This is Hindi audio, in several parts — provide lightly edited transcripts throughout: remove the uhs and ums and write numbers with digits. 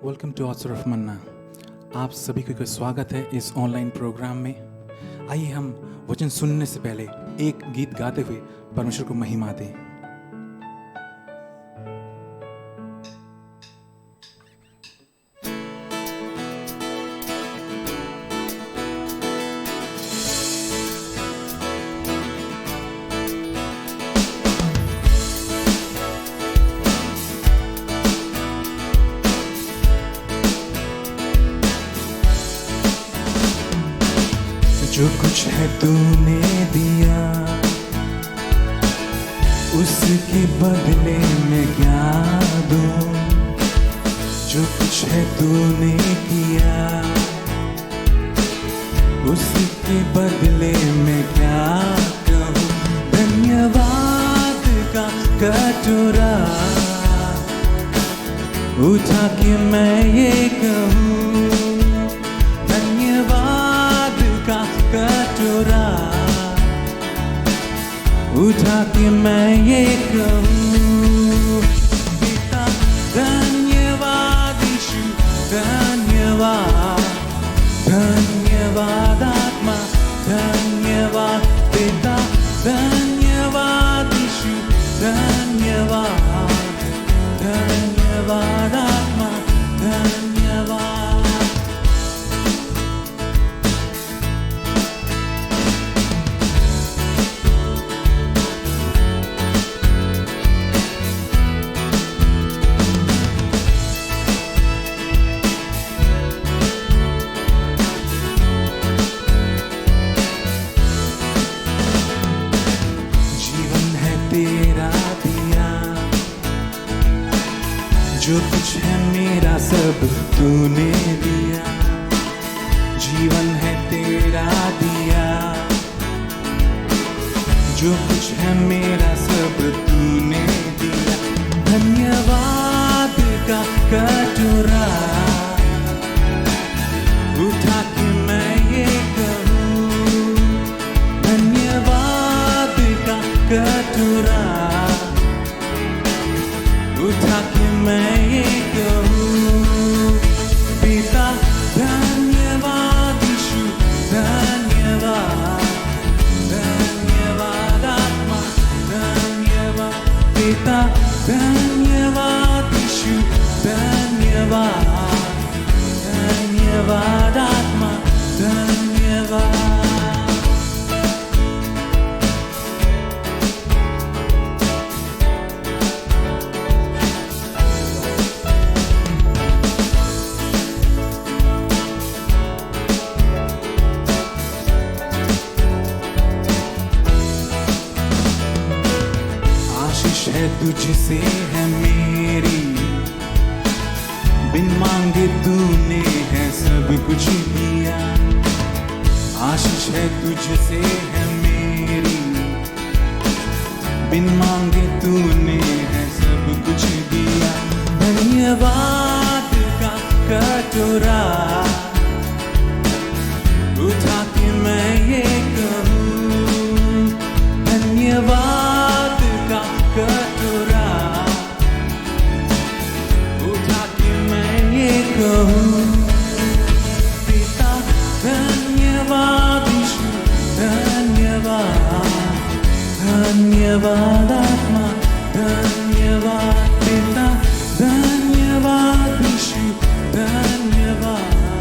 वेलकम टू आसर ऑफ मन्ना। आप सभी को स्वागत है इस ऑनलाइन प्रोग्राम में। आइए हम वचन सुनने से पहले एक गीत गाते हुए परमेश्वर को महिमा दें। जो कुछ है तूने दिया उसके बदले में क्या दूं। जो कुछ है तूने किया उसके बदले में क्या कहूँ। धन्यवाद का कटोरा उठा के मैं ये कहूँ, कटोरा उठा के मैं ये कहूँ। पिता धन्यवाद, यीशु धन्यवाद, धन्यवाद आत्मा धन्यवाद, पिता धन्यवाद, यीशु धन्यवाद, धन्यवाद आत्मा धन्यवाद। तेरा दिया जो कुछ है मेरा सब तूने दिया। जीवन है तेरा दिया जो कुछ है मेरा सब तूने दिया। धन्यवाद का कटोरा उठा के मैं ये कहूँ। धन्यवाद का कटोरा उठा के मैं ये कहूँ। पिता धन्यवाद, यीशु धन्यवाद, धन्यवाद आत्मा धन्यवाद, पिता धन्यवाद, यीशु धन्यवाद, धन्यवाद आत्मा धन्यवाद। है तुझसे है मेरी, बिन मांगे तूने है सब कुछ दिया। आशीष है तुझसे है मेरी, बिन मांगे तूने है सब कुछ दिया। धन्यवाद का कटोरा उठा के मैं ये कहूँ। धन्यवाद का कटोरा उठा के मैं ये कहूँ। पिता धन्यवाद, यीशु धन्यवाद, धन्यवाद आत्मा धन्यवाद, पिता धन्यवाद, यीशु धन्यवाद,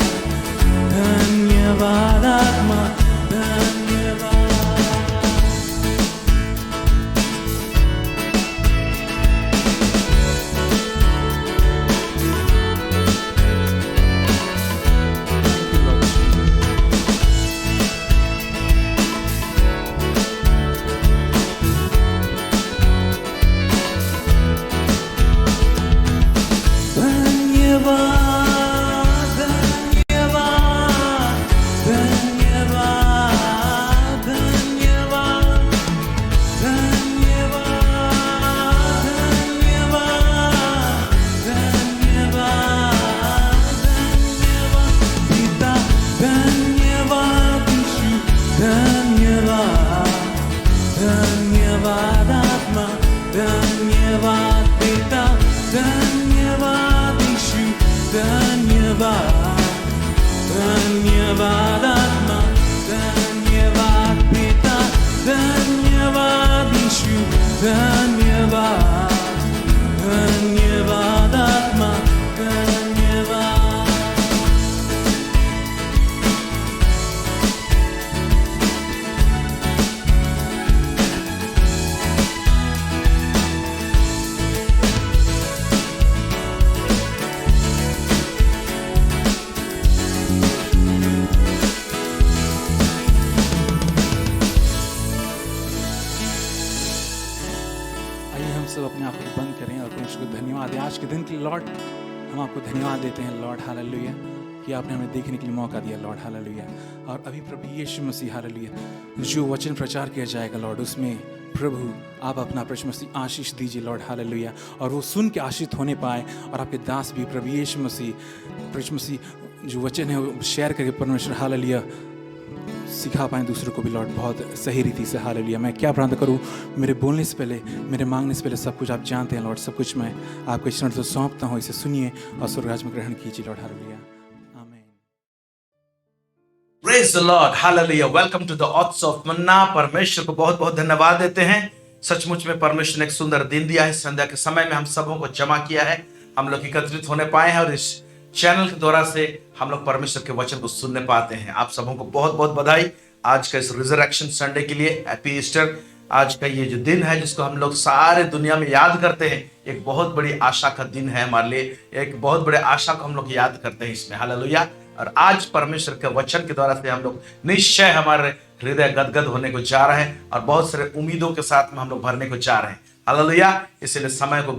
धन्यवाद, धन्यवाद आत्मा, धन्यवाद। सब अपने आप को बंद करें और परमेश्वर को धन्यवाद दें आज के दिन के लिए। लॉर्ड, हम आपको धन्यवाद देते हैं लॉर्ड, हालेलुया, कि आपने हमें देखने के लिए मौका दिया लॉर्ड, हालेलुया। और अभी प्रभु यीशु मसीह, हालेलुया, जो वचन प्रचार किया जाएगा लॉर्ड, उसमें प्रभु आप अपना प्रभु मसीह आशीष दीजिए लॉर्ड, हालेलुया, और वो सुन के आशीष होने पाए और आपके दास भी प्रभु यीशु मसीह जो वचन है वो शेयर करके परमेश्वर, हालेलुया, सिखा पाएँ दूसरों को भी लॉर्ड बहुत सही रीति से, हालेलुया। मैं क्या प्रार्थना करूँ, मेरे बोलने से पहले, मेरे मांगने से पहले सब कुछ आप जानते हैं लॉर्ड, सब कुछ मैं आपके चरण से सौंपता हूँ, इसे सुनिए और स्वर्गराज में ग्रहण कीजिए लॉर्ड, हालेलुया, आमीन। Praise the Lord, hallelujah, welcome to the Oaths of Manna। परमेश्वर को बहुत बहुत धन्यवाद देते हैं। सचमुच में परमेश्वर ने एक सुंदर दिन दिया है। संध्या के समय में हम सबों को जमा किया है, हम लोग एकत्रित होने पाए हैं और इस चैनल के द्वारा से हम लोग परमेश्वर के वचन को सुनने पाते हैं। आप सबों को बहुत बहुत बधाई आज का इस रिजरेक्शन संडे के लिए, हैप्पी ईस्टर। आज का ये जो दिन है जिसको हम लोग सारे दुनिया में याद करते हैं, एक बहुत बड़ी आशा का दिन है हमारे लिए, एक बहुत बड़े आशा को हम लोग याद करते हैं इसमें, हालेलुया। और आज परमेश्वर के वचन के द्वारा से हम लोग निश्चय हमारे हृदय गदगद होने को जा रहे हैं और बहुत सारे उम्मीदों के साथ में हम लोग भरने को जा रहे हैं, हालेलुया। इसलिए समय को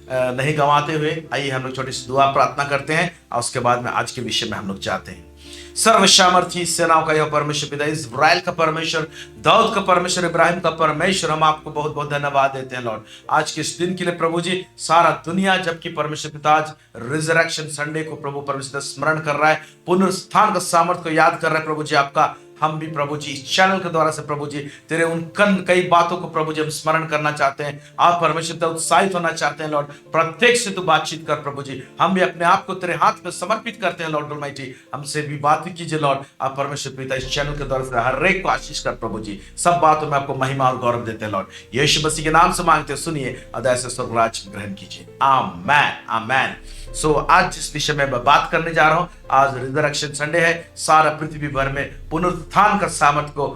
नहीं गंवाते हुए आइए हम लोग छोटी सी दुआ प्रार्थना करते हैं और उसके बाद में आज के विषय में हम लोग जाते हैं। सर्वसामर्थी सेनाओं का यह परमेश्वर, पिता इस्राएल का परमेश्वर, दाऊद का परमेश्वर, इब्राहिम का परमेश्वर, हम आपको बहुत बहुत धन्यवाद देते हैं लॉर्ड आज के इस दिन के लिए प्रभु जी। सारा दुनिया जबकि परमेश्वर पिता आज रिजरेक्शन संडे को प्रभु परमेश्वर स्मरण कर रहा है, पुनरुत्थान का सामर्थ को याद कर रहा है प्रभु जी आपका, हम भी प्रभु जी इस चैनल के द्वारा से प्रभु जी तेरे उन कई बातों को प्रभु जी हम स्मरण करना चाहते हैं। आप परमेश्वर से उत्साहित होना चाहते हैं लॉर्ड, प्रत्येक से तू बातचीत कर प्रभु जी। हम भी अपने आप को तेरे हाथ में समर्पित करते हैं लॉर्ड ऑलमाइटी, हमसे भी बात कीजिए लॉर्ड। आप परमेश्वर पिता इस चैनल के द्वारा से हर एक को आशीष कर प्रभु जी, सब बातों में आपको महिमा और गौरव देते हैं लॉर्ड। यीशु मसीह के नाम से मांगते हैं, सुनिए अदय से स्वर्गराज ग्रहण कीजिए, आमेन आमेन। आज जिस विषय में मैं बात करने जा रहा हूं, आज रिजरेक्शन संडे है, सारा पृथ्वी भर में पुनरुत्थान का सामर्थ को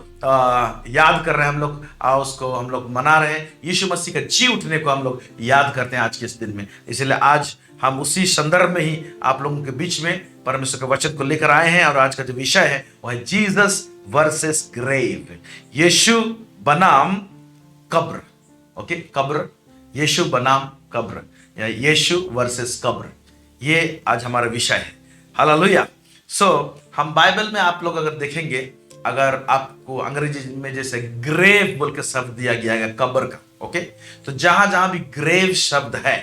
याद कर रहे हैं हम लोग, उसको हम लोग मना रहे हैं, यीशु मसीह का जी उठने को हम लोग याद करते हैं आज के इस दिन में। इसलिए आज हम उसी संदर्भ में ही आप लोगों के बीच में परमेश्वर के वचन को लेकर आए हैं और आज का जो विषय है वह है जीसस वर्सेस ग्रेव, यीशु बनाम कब्र। ओके, कब्र, यीशु बनाम कब्र या यीशु वर्सेस कब्र, ये आज हमारा विषय है, हालेलुया। हम बाइबल में आप लोग अगर देखेंगे, अगर आपको अंग्रेजी में जैसे ग्रेव बोल के शब्द दिया गया है कब्र का, ओके, तो जहां जहां भी ग्रेव शब्द है,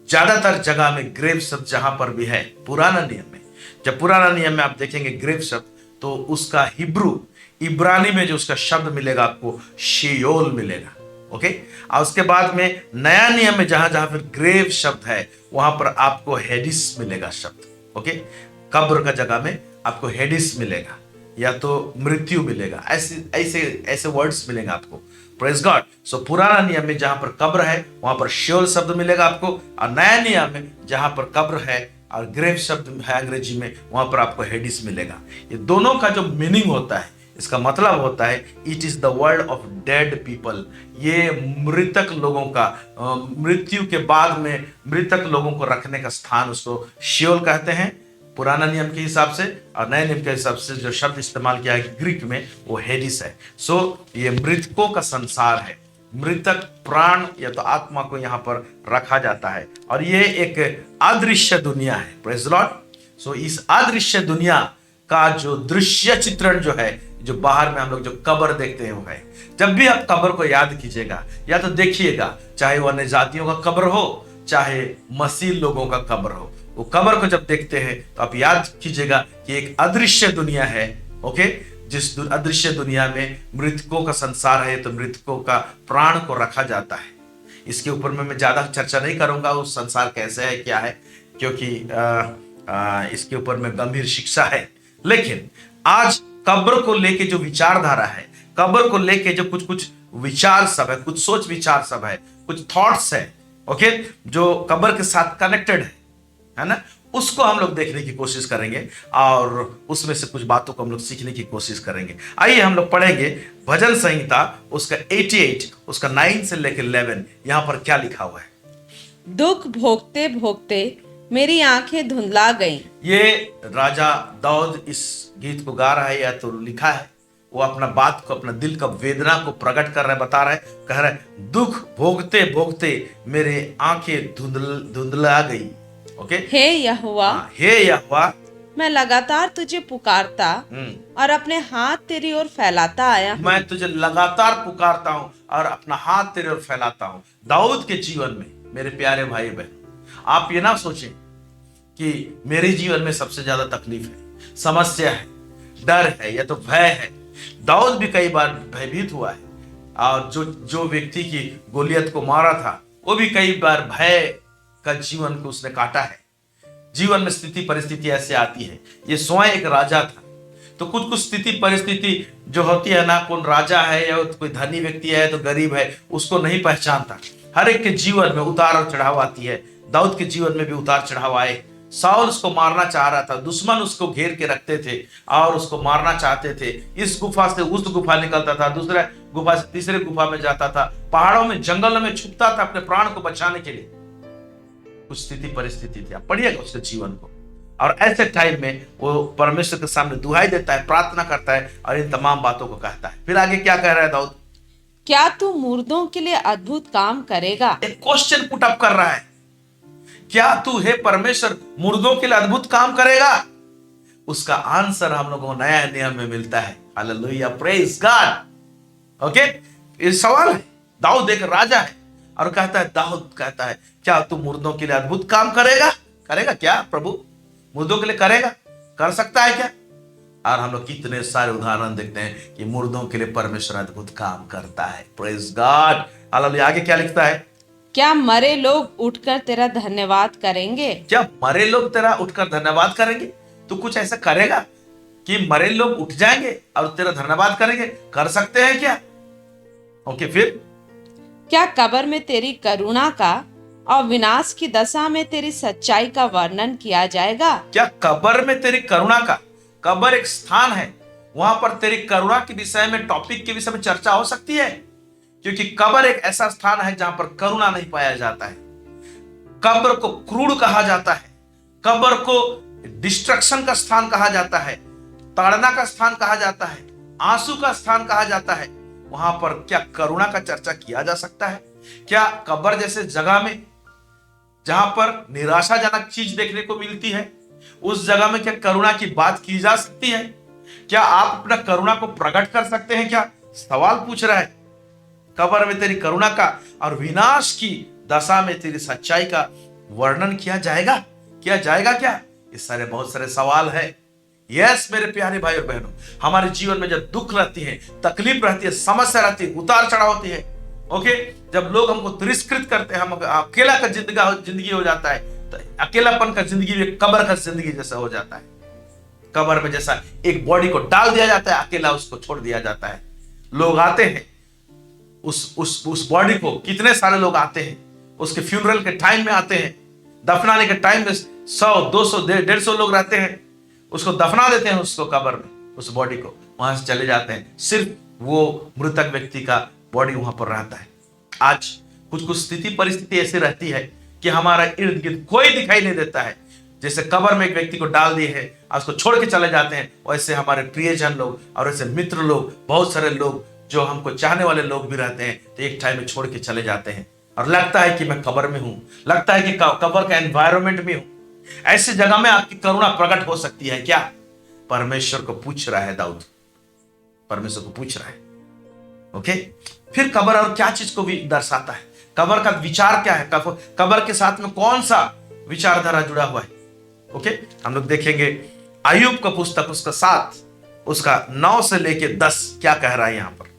ज्यादातर जगह में ग्रेव शब्द जहां पर भी है पुराना नियम में, जब पुराना नियम में आप देखेंगे ग्रेव शब्द तो उसका हिब्रू इब्रानी में जो उसका शब्द मिलेगा आपको शेयोल मिलेगा, ओके। और उसके बाद में नया नियम में जहां जहां फिर ग्रेव शब्द है वहां पर आपको हेडिस मिलेगा शब्द, ओके। कब्र का जगह में आपको हेडिस मिलेगा या तो मृत्यु मिलेगा, ऐसे वर्ड्स मिलेंगे आपको, प्रेज गॉड। पुराना नियम में जहां पर कब्र है वहां पर शेयोल शब्द मिलेगा आपको, और नया नियम में जहां पर कब्र है और ग्रेव शब्द है अंग्रेजी में, वहां पर आपको हेडिस मिलेगा। ये दोनों का जो मीनिंग होता है, इसका मतलब होता है it is the world of dead people, ये मृतक लोगों का, मृत्यु के बाद में मृतक लोगों को रखने का स्थान, उसको शेयोल कहते हैं पुराना नियम के हिसाब से, और नए नियम के हिसाब से जो शब्द इस्तेमाल किया है ग्रीक में वो हेडिस है। ये मृतकों का संसार है, मृतक प्राण या तो आत्मा को यहाँ पर रखा जाता है, और ये एक अदृश्य दुनिया है, प्रेज लॉर्ड। इस अदृश्य दुनिया का जो दृश्य चित्रण जो है, जो बाहर में हम लोग जो कब्र देखते हैं वो है। जब भी आप कब्र को याद कीजिएगा या तो देखिएगा, चाहे वो अन्य जातियों का कब्र हो, चाहे मसीह लोगों का कब्र हो, वो कब्र को जब देखते हैं तो आप याद कीजिएगा कि एक अदृश्य दुनिया है, ओके, जिस अदृश्य दुनिया में मृतकों का संसार है, तो मृतकों का प्राण को रखा जाता है। इसके ऊपर में मैं ज्यादा चर्चा नहीं करूंगा उस संसार कैसे है क्या है, क्योंकि इसके ऊपर में गंभीर शिक्षा है। लेकिन आज कब्र को लेके जो विचारधारा है, कब्र को लेके जो कुछ विचार सब है, कुछ सोच विचार सब है, कुछ थॉट्स है, ओके, जो कब्र के साथ कनेक्टेड है ना, उसको हम लोग देखने की कोशिश करेंगे और उसमें से कुछ बातों को हम लोग सीखने की कोशिश करेंगे। आइए हम लोग पढ़ेंगे भजन संहिता उसका 88 उसका 9 से लेकर 11, यहां पर क्या लिखा हुआ है। दुख भोगते भोगते मेरी आंखें धुंधला गईं। ये राजा दाऊद इस गीत को गा रहा है या तो लिखा है, वो अपना बात को, अपना दिल का वेदना को प्रकट कर रहा है, बता रहा है, कह रहा है दुख भोगते भोगते मेरे आंखें धुंधला गई। ओके, हे यहोवा, हे यहोवा, मैं लगातार तुझे पुकारता और अपने हाथ तेरी ओर फैलाता आया हूं। मैं तुझे लगातार पुकारता हूं और अपना हाथ तेरे ओर फैलाता हूं। दाऊद के जीवन में मेरे प्यारे भाई बहन, आप ये ना सोचें कि मेरे जीवन में सबसे ज्यादा तकलीफ है, समस्या है, डर है या तो भय है। दाऊद भी कई बार भयभीत हुआ है और जो व्यक्ति की गोलियत को मारा था वो भी कई बार भय का जीवन को उसने काटा है। जीवन में स्थिति परिस्थिति ऐसे आती है। ये स्वयं एक राजा था, तो कुछ कुछ स्थिति परिस्थिति जो होती है ना, कौन राजा है या कोई धनी व्यक्ति है तो गरीब है, उसको नहीं पहचानता। हर एक के जीवन में उतार और चढ़ाव आती है। दाऊद के जीवन में भी उतार चढ़ाव आए। साउल उसको मारना चाह रहा था, दुश्मन उसको घेर के रखते थे और उसको मारना चाहते थे। इस गुफा से उस गुफा निकलता था, दूसरे गुफा से तीसरे गुफा में जाता था, पहाड़ों में जंगलों में छुपता था अपने प्राण को बचाने के लिए। कुछ स्थिति परिस्थिति थी, आप पढ़िएगा उसके जीवन को। और ऐसे टाइम में वो परमेश्वर के सामने दुहाई देता है, प्रार्थना करता है और इन तमाम बातों को कहता है। फिर आगे क्या कह रहा है दाऊद, क्या तू मुर्दों के लिए अद्भुत काम करेगा। एक क्वेश्चन पुट अप कर रहा है, क्या तू हे परमेश्वर मुर्दों के लिए अद्भुत काम करेगा। उसका आंसर हम लोगों को नया नियम में मिलता है। Hallelujah, praise God. ओके, ये सवाल है। दाऊद एक राजा है और कहता है, दाऊद कहता है क्या तू मुर्दों के लिए अद्भुत काम करेगा। करेगा क्या प्रभु, मुर्दों के लिए करेगा, कर सकता है क्या। और हम लोग कितने सारे उदाहरण देखते हैं कि मुर्दों के लिए परमेश्वर अद्भुत काम करता है। Praise God, hallelujah. आगे क्या लिखता है, क्या मरे लोग उठकर तेरा धन्यवाद करेंगे। क्या मरे लोग तेरा उठकर धन्यवाद करेंगे। तू कुछ ऐसा करेगा कि मरे लोग उठ जाएंगे और तेरा धन्यवाद करेंगे, कर सकते हैं क्या। ओके, फिर क्या कब्र में तेरी करुणा का और विनाश की दशा में तेरी सच्चाई का वर्णन किया जाएगा। क्या कब्र में तेरी करुणा का, कब्र एक स्थान है, वहां पर तेरी करुणा के विषय में, टॉपिक के विषय में चर्चा हो सकती है, क्योंकि कब्र एक ऐसा स्थान है जहां पर करुणा नहीं पाया जाता है। कब्र को क्रूर कहा जाता है, कब्र को डिस्ट्रक्शन का स्थान कहा जाता है, ताड़ना का स्थान कहा जाता है, आंसू का स्थान कहा जाता है। वहां पर क्या करुणा का चर्चा किया जा सकता है। क्या कब्र जैसे जगह में जहां पर निराशाजनक चीज देखने को मिलती है, उस जगह में क्या करुणा की बात की जा सकती है। क्या आप अपना करुणा को प्रकट कर सकते हैं क्या, सवाल पूछ रहा है। कब्र में तेरी करुणा का और विनाश की दशा में तेरी सच्चाई का वर्णन किया जाएगा क्या। ये सारे बहुत सारे सवाल है। यस मेरे प्यारे भाई और बहनों, हमारे जीवन में जब दुख रहती है, तकलीफ रहती है, समस्या रहती है, उतार चढ़ाव होती है, ओके, जब लोग हमको तिरस्कृत करते हैं, हम अकेला का जिंदगी हो जाता है, तो अकेलापन का जिंदगी भी कब्र का जिंदगी जैसा हो जाता है। कब्र में जैसा एक बॉडी को डाल दिया जाता है, अकेला उसको छोड़ दिया जाता है। लोग आते हैं उस बॉडी को, कितने सारे लोग आते हैं, उसके फ्यूनरल के टाइम में आते हैं, दफनाने के टाइम में 100 200 150 लोग रहते हैं, उसको दफना देते हैं उसको कब्र में, उस बॉडी को, वहां से चले जाते हैं। सिर्फ वो मृतक व्यक्ति का बॉडी वहां पर रहता है। आज कुछ कुछ स्थिति परिस्थिति ऐसी रहती है कि हमारा इर्द गिर्द कोई दिखाई नहीं देता है। जैसे कब्र में एक व्यक्ति को डाल दिए है और उसको छोड़ के चले जाते हैं, वैसे हमारे प्रियजन लोग और ऐसे मित्र लोग, बहुत सारे लोग जो हमको चाहने वाले लोग भी रहते हैं, तो एक टाइम में छोड़ के चले जाते हैं और लगता है कि मैं कब्र में हूं, लगता है कि कब्र का एनवायरनमेंट में हूं। ऐसी जगह में आपकी करुणा प्रकट हो सकती है क्या। परमेश्वर को पूछ रहा है दाऊद, परमेश्वर को पूछ रहा है। ओके, फिर कब्र और क्या चीज को भी दर्शाता है, कब्र का विचार क्या है, कब्र के साथ में कौन सा विचारधारा जुड़ा हुआ है। ओके, हम लोग देखेंगे अय्यूब का पुस्तक उसका 7 उसका 9 से लेके 10 क्या कह रहा है यहाँ पर।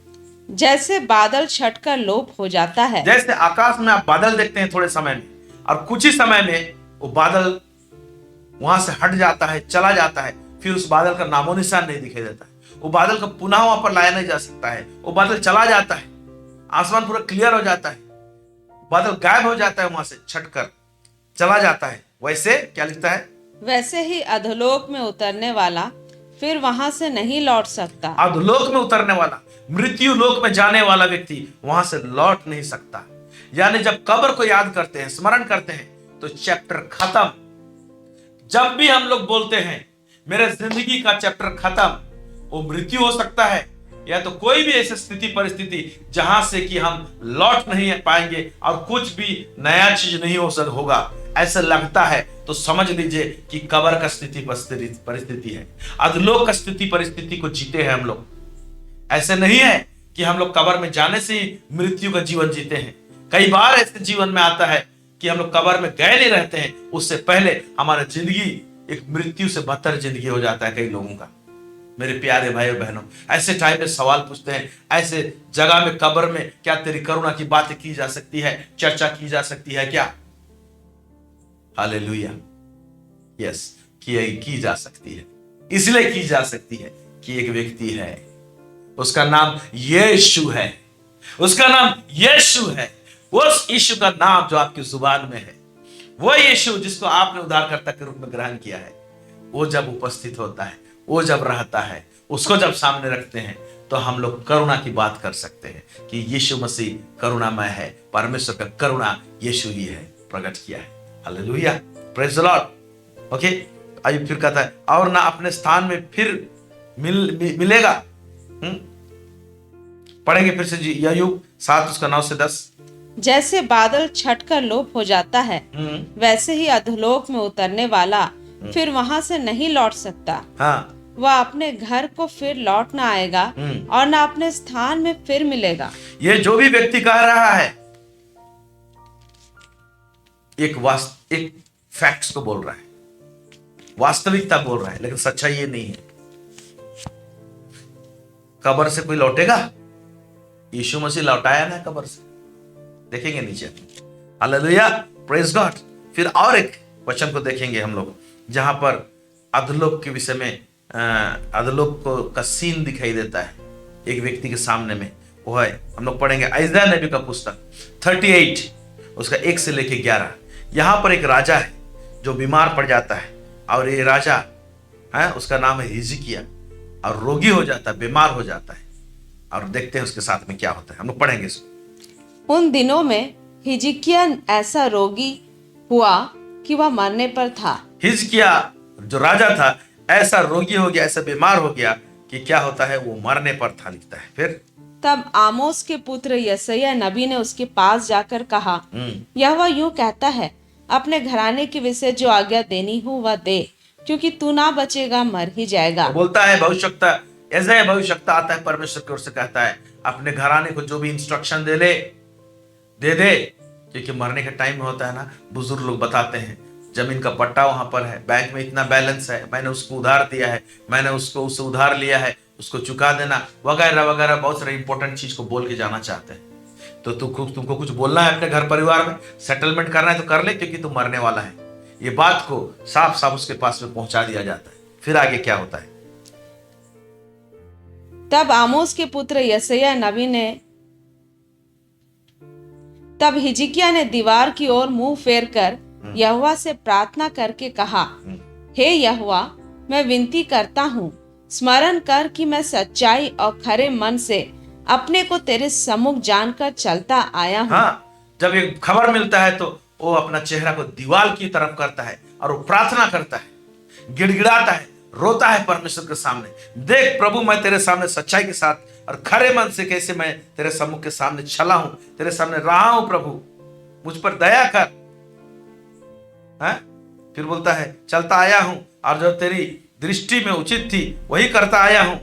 जैसे बादल छटकर लोप हो जाता है, जैसे आकाश में आप बादल देखते हैं थोड़े समय में, और कुछ ही समय में वो बादल वहां से हट जाता है, चला जाता है, फिर उस बादल का नामो निशान नहीं दिखाई देता है। वो बादल को पुनः वहां पर लाया नहीं जा सकता है, वो बादल चला जाता है। आसमान पूरा क्लियर हो जाता है, बादल गायब हो जाता है, वहां से छटकर चला जाता है। वैसे क्या लिखता है? वैसे ही अधोलोक में उतरने वाला फिर वहां से नहीं लौट सकता। अधोलोक में उतरने वाला, मृत्यु लोक में जाने वाला व्यक्ति वहां से लौट नहीं सकता। यानी जब कब्र को याद करते हैं, स्मरण करते हैं, तो चैप्टर खत्म। जब भी हम लोग बोलते हैं मेरे जिंदगी का चैप्टर खत्म, वो मृत्यु हो सकता है या तो कोई भी ऐसी स्थिति परिस्थिति जहां से कि हम लौट नहीं पाएंगे और कुछ भी नया चीज नहीं होगा, ऐसा लगता है, तो समझ लीजिए कि कब्र का स्थिति परिस्थिति है, अधोलोक का स्थिति परिस्थिति को जीते हैं हम लोग। ऐसे नहीं है कि हम लोग कब्र में जाने से ही मृत्यु का जीवन जीते हैं। कई बार ऐसे जीवन में आता है कि हम लोग कब्र में गए नहीं रहते हैं, उससे पहले हमारा जिंदगी एक मृत्यु से बदतर जिंदगी हो जाता है कई लोगों का। मेरे प्यारे भाई और बहनों, ऐसे टाइम में सवाल पूछते हैं, ऐसे जगह में कब्र में क्या तेरी करुणा की बातें की जा सकती है, चर्चा की जा सकती है क्या? हालेलुया, यस, की जा सकती है। इसलिए की जा सकती है कि एक व्यक्ति है, उसका नाम यीशु है, उसका नाम यीशु है। उस यीशु का नाम जो आपकी जुबान में है, वो यीशु जिसको आपने उद्धारकर्ता के रूप में ग्रहण किया है, वो जब उपस्थित होता है, वो जब रहता है, उसको जब सामने रखते हैं, तो हम लोग करुणा की बात कर सकते हैं कि यीशु मसीह करुणामय है। परमेश्वर का करुणा यीशु ही है, प्रकट किया है। Hallelujah, praise the Lord. Okay, आइए फिर कहता है, और ना अपने स्थान में फिर मिलेगा। पढ़ेंगे फिर से जी, अय्यूब 7 उसका 9 से 10। जैसे बादल छटकर लोप हो जाता है, वैसे ही अधोलोक में उतरने वाला फिर वहां से नहीं लौट सकता। हाँ, वह अपने घर को फिर लौट ना आएगा और ना अपने स्थान में फिर मिलेगा। ये जो भी व्यक्ति कह रहा है एक फैक्ट्स को बोल रहा है, वास्तविकता बोल रहा है, लेकिन सच्चाई ये नहीं है। कब्र से कोई लौटेगा? यीशु मसीह लौटाया ना कब्र से, देखेंगे नीचे। Hallelujah, praise God. फिर और एक वचन को देखेंगे हम लोग, जहां पर अधोलोक के विषय में, अधोलोक का सीन दिखाई देता है एक व्यक्ति के सामने में। वो है, हम लोग पढ़ेंगे यशायाह नबी का पुस्तक 38 उसका 1 से लेके 11। यहाँ पर एक राजा है जो बीमार पड़ जाता है, और ये राजा है, उसका नाम है हिजकिय्याह, और रोगी हो जाता है, बीमार हो जाता है। और देखते हैं उसके साथ में क्या होता है, हम लोग पढ़ेंगे इसको। उन दिनों में हिजकिय्याह ऐसा रोगी हुआ कि वह मरने पर था। हिजकिय्याह जो राजा था ऐसा रोगी हो गया, ऐसा बीमार हो गया कि क्या होता है, वो मरने पर था, लिखता है। फिर तब आमोस के पुत्र यशायाह नबी ने उसके पास जाकर कहा, यहोवा यूं कहता है, अपने घराने के विषय जो आज्ञा देनी हो वह दे, क्योंकि तू ना बचेगा, मर ही जाएगा। बोलता है भविष्यवक्ता, ऐसा भविष्यवक्ता आता है परमेश्वर की ओर से, कहता है अपने घराने को जो भी इंस्ट्रक्शन दे दे, क्योंकि मरने का टाइम होता है ना। बुजुर्ग लोग बताते हैं, जमीन का पट्टा वहां पर है, बैंक में इतना बैलेंस है, मैंने उसको उधार दिया है, मैंने उससे उधार लिया है, उसको चुका देना, वगैरह वगैरह, बहुत सारे इंपॉर्टेंट चीज को बोल के जाना चाहते हैं। तो तुमको कुछ बोलना है अपने घर परिवार में, सेटलमेंट करना है तो कर ले, क्योंकि तुम मरने वाला है। ये बात को साफ साफ उसके पास में पहुंचा दिया जाता है। फिर आगे क्या होता है? तब आमोस के पुत्र यशायाह नबी ने, तब हिजकिय्याह ने दीवार की ओर मुंह फेर कर यहोवा से प्रार्थना करके कहा, हे यहोवा, मैं विनती करता हूँ, स्मरण कर कि मैं सच्चाई और खरे मन से अपने को तेरे सम्मुख जानकर चलता आया हूँ। हाँ, जब ये खबर मिलता है तो वो अपना चेहरा को दीवार की तरफ करता है और वो प्रार्थना करता है, गिड़गिड़ाता है, रोता है परमेश्वर के सामने, देख प्रभु, मैं तेरे सामने सच्चाई के साथ और खरे मन से कैसे मैं तेरे सम्मुख के सामने चला हूं, तेरे सामने रहा हूं, प्रभु मुझ पर दया कर। है? फिर बोलता है चलता आया हूं, और जो तेरी दृष्टि में उचित थी वही करता आया हूं।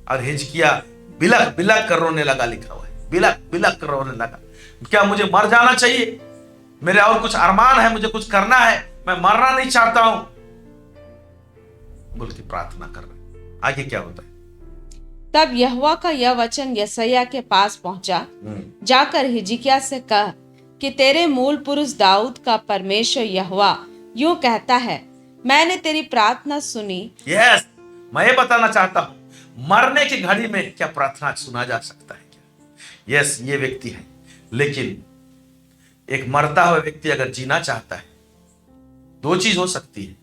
और हिजकिय्याह बिलक बिलक कर रोने लगा, लिखा हुआ है, बिलक बिलक कर रोने लगा। क्या मुझे मर जाना चाहिए? मेरे और कुछ अरमान है, मुझे कुछ करना है, मैं मरना नहीं चाहता हूं, बोल के प्रार्थना कर रहा है। आगे क्या होता है? तब यहोवा का यह वचन यशायाह के पास पहुंचा, जाकर हिजकिय्याह से कह कि तेरे मूल पुरुष दाऊद का परमेश्वर यहोवा यूं कहता है, मैंने तेरी प्रार्थना सुनी। यस, मैं ये बताना चाहता हूं, मरने की घड़ी में क्या प्रार्थना सुना जा सकता है क्या? यस, ये व्यक्ति है, लेकिन एक मरता हुआ व्यक्ति अगर जीना चाहता है, दो चीज हो सकती है।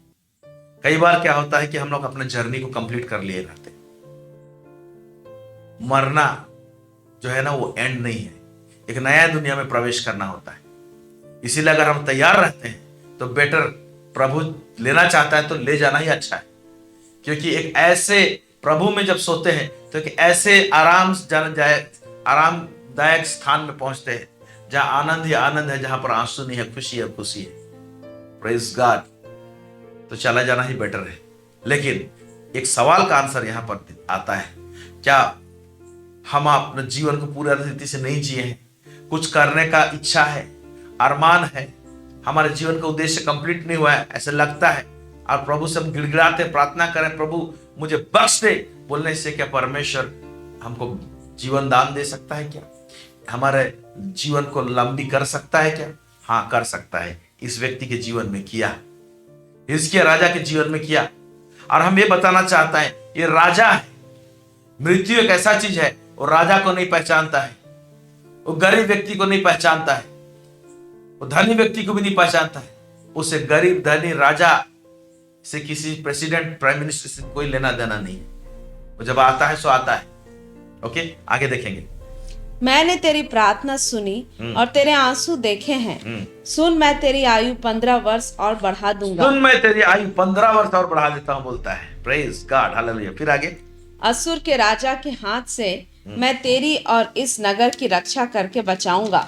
कई बार क्या होता है कि हम लोग अपने जर्नी को कंप्लीट कर लिए रहते हैं। मरना जो है ना वो एंड नहीं है, एक नया दुनिया में प्रवेश करना होता है। इसीलिए अगर हम तैयार रहते हैं तो बेटर, प्रभु लेना चाहता है तो ले जाना ही अच्छा है। क्योंकि एक ऐसे प्रभु में जब सोते हैं तो एक ऐसे आरामदायक स्थान में पहुंचते हैं जहां आनंद ही आनंद है, जहां पर आंसू नहीं है, खुशी है, खुशी है। Praise God. तो चला जाना ही बेटर है। लेकिन एक सवाल का आंसर यहां पर आता है, क्या हम अपने जीवन को पूरी रीति से नहीं जिए हैं? कुछ करने का इच्छा है, अरमान है, हमारे जीवन का उद्देश्य कंप्लीट नहीं हुआ है, ऐसा लगता है, और प्रभु से हम गिड़गिड़ाते प्रार्थना करें, प्रभु मुझे बख्श दे, बोलने से क्या परमेश्वर हमको जीवन दान दे सकता है? क्या हमारे जीवन को लंबी कर सकता है? क्या हाँ, कर सकता है। इस व्यक्ति के जीवन में किया, हिजकिय्याह राजा के जीवन में किया। और हम ये बताना चाहता है, ये राजा है। मृत्यु एक ऐसा चीज है, वो राजा को नहीं पहचानता है, वो गरीब व्यक्ति को नहीं पहचानता है, वो धनी व्यक्ति को भी नहीं पहचानता है। उसे गरीब, धनी, राजा से, किसी प्रेसिडेंट, प्राइम मिनिस्टर से कोई लेना देना नहीं है। वो जब आता है सो आता है। ओके, आगे देखेंगे। मैंने तेरी प्रार्थना सुनी और तेरे आंसू देखे हैं। सुन, मैं तेरी आयु 15 वर्ष और बढ़ा दूंगा। सुन, मैं तेरी आयु 15 वर्ष और बढ़ा देता हूं, बोलता है। Praise God, hallelujah. फिर आगे, असुर के राजा के हाथ से मैं तेरी और इस नगर की रक्षा करके बचाऊंगा।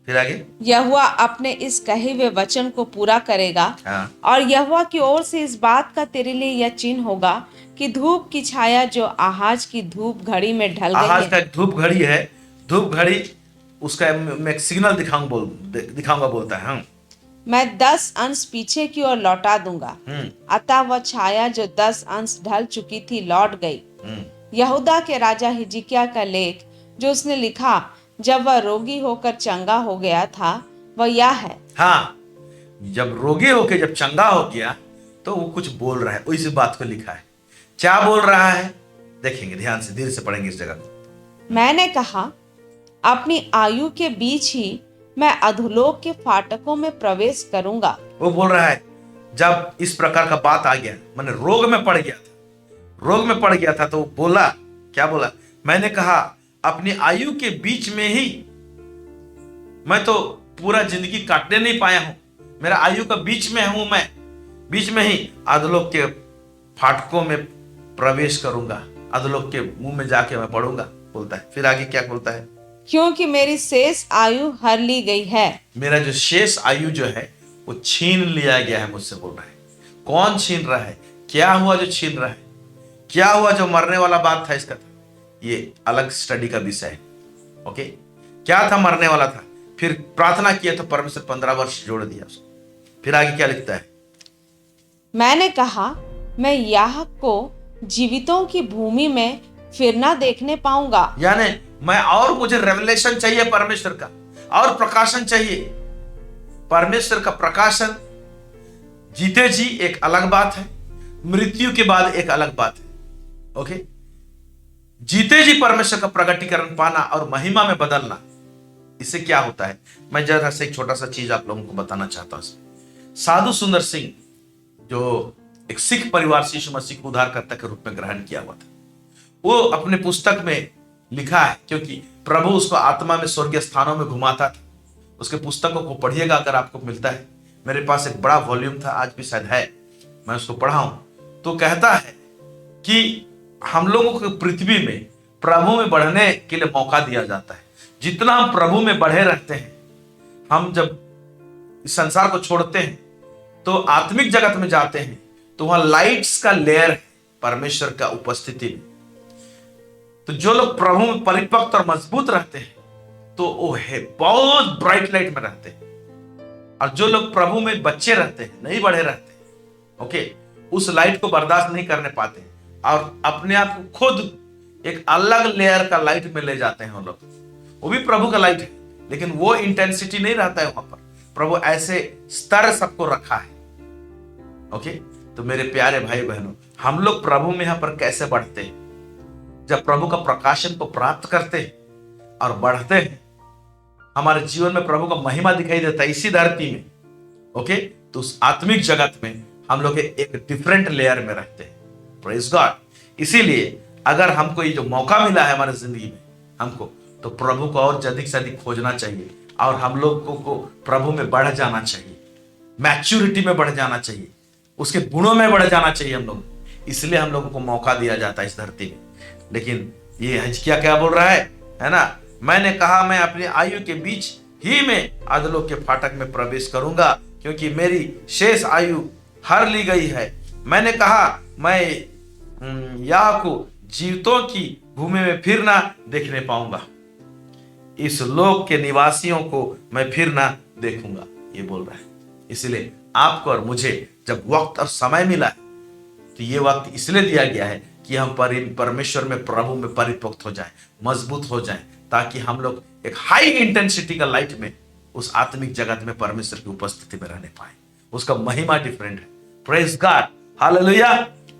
फिर आगे, यहोवा अपने इस कहे हुए वचन को पूरा करेगा। हाँ। और यहोवा की ओर से इस बात का तेरे लिए यह चिन्ह होगा कि धूप की छाया जो आहाज की धूप घड़ी में ढल गई आहाज है। का धूप घड़ी है, धूप घड़ी उसका मैं एक सिग्नल दिखाऊंगा बोलता है। हाँ। मैं 10 अंश पीछे की ओर लौटा दूंगा। अतः वह छाया जो 10 अंश ढल चुकी थी लौट गई। यहूदा के राजा हिजकिय्याह का लेख जो उसने लिखा जब वह रोगी होकर चंगा हो गया था, वह यह है। हाँ, जब रोगी होकर जब चंगा हो गया तो वो कुछ बोल रहा है, इसी बात को लिखा है। क्या बोल रहा है देखेंगे, ध्यान से, धीरे से पढ़ेंगे इस जगह को। मैंने कहा, अपनी आयु के बीच ही मैं अधोलोक के फाटकों में प्रवेश करूंगा। वो बोल रहा है जब इस प्रकार का बात आ गया, मैंने रोग में पड़ गया था तो बोला, क्या बोला? मैंने कहा अपनी आयु के बीच में ही, मैं तो पूरा जिंदगी काटने नहीं पाया हूं, मेरा आयु का बीच में हूं, मैं बीच में ही अधोलोक के फाटकों में प्रवेश करूंगा, अधोलोक के मुंह में जाके मैं पढ़ूंगा, बोलता है। फिर आगे क्या बोलता है? क्योंकि मेरी शेष आयु हर ली गई है। मेरा जो शेष आयु जो है वो छीन लिया गया है मुझसे, बोल रहा है। कौन छीन रहा है? क्या हुआ जो छीन रहा है? क्या हुआ जो मरने वाला बात था? इसका ये अलग स्टडी का विषय है। ओके, क्या था? मरने वाला था। फिर प्रार्थना किया तो परमेश्वर 15 वर्ष जोड़ दिया उसको। फिर आगे क्या लिखता है? मैंने कहा, मैं याकूब को जीवितों की भूमि में फिरना देखने पाऊंगा। यानी मैं, और मुझे रेवलेशन चाहिए परमेश्वर का, और प्रकाशन चाहिए। परमेश्वर का प्रकाशन जीते जी एक अलग बात है, मृत्यु के बाद एक अलग बात है। ओके, जीते जी परमेश्वर का प्रगटीकरण पाना और महिमा में बदलना, इससे क्या होता है? मैं जरा से एक छोटा सा चीज आप लोगों को बताना चाहता हूं। साधु सुंदर सिंह जो एक सिख परिवार से यीशु मसीह को उद्धारकर्ता के रूप में ग्रहण किया हुआ था, वो अपने पुस्तक में लिखा है, क्योंकि प्रभु उसको आत्मा में स्वर्गीय स्थानों में घुमाता था। उसके पुस्तकों को पढ़िएगा अगर आपको मिलता है। मेरे पास एक बड़ा वॉल्यूम था, आज भी शायद है, मैं उसको पढ़ा हूं। तो कहता है कि हम लोगों को पृथ्वी में प्रभु में बढ़ने के लिए मौका दिया जाता है। जितना हम प्रभु में बढ़े रहते हैं, हम जब इस संसार को छोड़ते हैं तो आत्मिक जगत में जाते हैं, तो वहां लाइट्स का लेयर है परमेश्वर का उपस्थिति में। तो जो लोग प्रभु में परिपक्व और मजबूत रहते हैं तो वो है बहुत ब्राइट लाइट में रहते हैं। और जो लोग प्रभु में बच्चे रहते हैं, नहीं बढ़े रहते हैं, ओके, उस लाइट को बर्दाश्त नहीं करने पाते और अपने आप को खुद एक अलग लेयर का लाइट में ले जाते हैं। वो लोग, वो भी प्रभु का लाइट है, लेकिन वो इंटेंसिटी नहीं रहता है वहां पर। प्रभु ऐसे स्तर सबको रखा है। ओके, तो मेरे प्यारे भाई बहनों, हम लोग प्रभु में यहां पर कैसे बढ़ते हैं? जब प्रभु का प्रकाशन को प्राप्त करते हैं और बढ़ते हैं, हमारे जीवन में प्रभु का महिमा दिखाई देता है इसी धरती में, ओके, तो उस आत्मिक जगत में हम लोग एक डिफरेंट लेयर में रहते हैं। Praise God. इसीलिए अगर हमको ये जो मौका मिला है हमारी जिंदगी में हमको, तो प्रभु को और अधिक से अधिक खोजना चाहिए और हम लोगों को प्रभु में बढ़ जाना चाहिए, मैच्योरिटी में बढ़ जाना चाहिए, उसके गुणों में बढ़ जाना चाहिए हम लोग। इसलिए हम लोगों को मौका दिया जाता है इस धरती में। लेकिन ये हिजकिय्याह क्या बोल रहा है ना, मैंने कहा मैं अपनी आयु के बीच ही में अधोलोक के फाटक में प्रवेश करूंगा, क्योंकि मेरी शेष आयु हर ली गई है। मैंने कहा मैं याह को जीवितों की भूमि में फिर ना देखने पाऊंगा, इस लोक के निवासियों को मैं फिर ना देखूंगा, ये बोल रहा है। इसलिए आपको और मुझे जब वक्त और समय मिला है, तो ये वक्त इसलिए दिया गया है कि हम परमेश्वर में, प्रभु में परिपक्व हो जाएं, मजबूत हो जाएं, ताकि हम लोग एक हाई इंटेंसिटी का लाइट में उस आत्मिक जगत में परमेश्वर की उपस्थिति में रहने पाए। उसका महिमा डिफरेंट है। Praise God, hallelujah.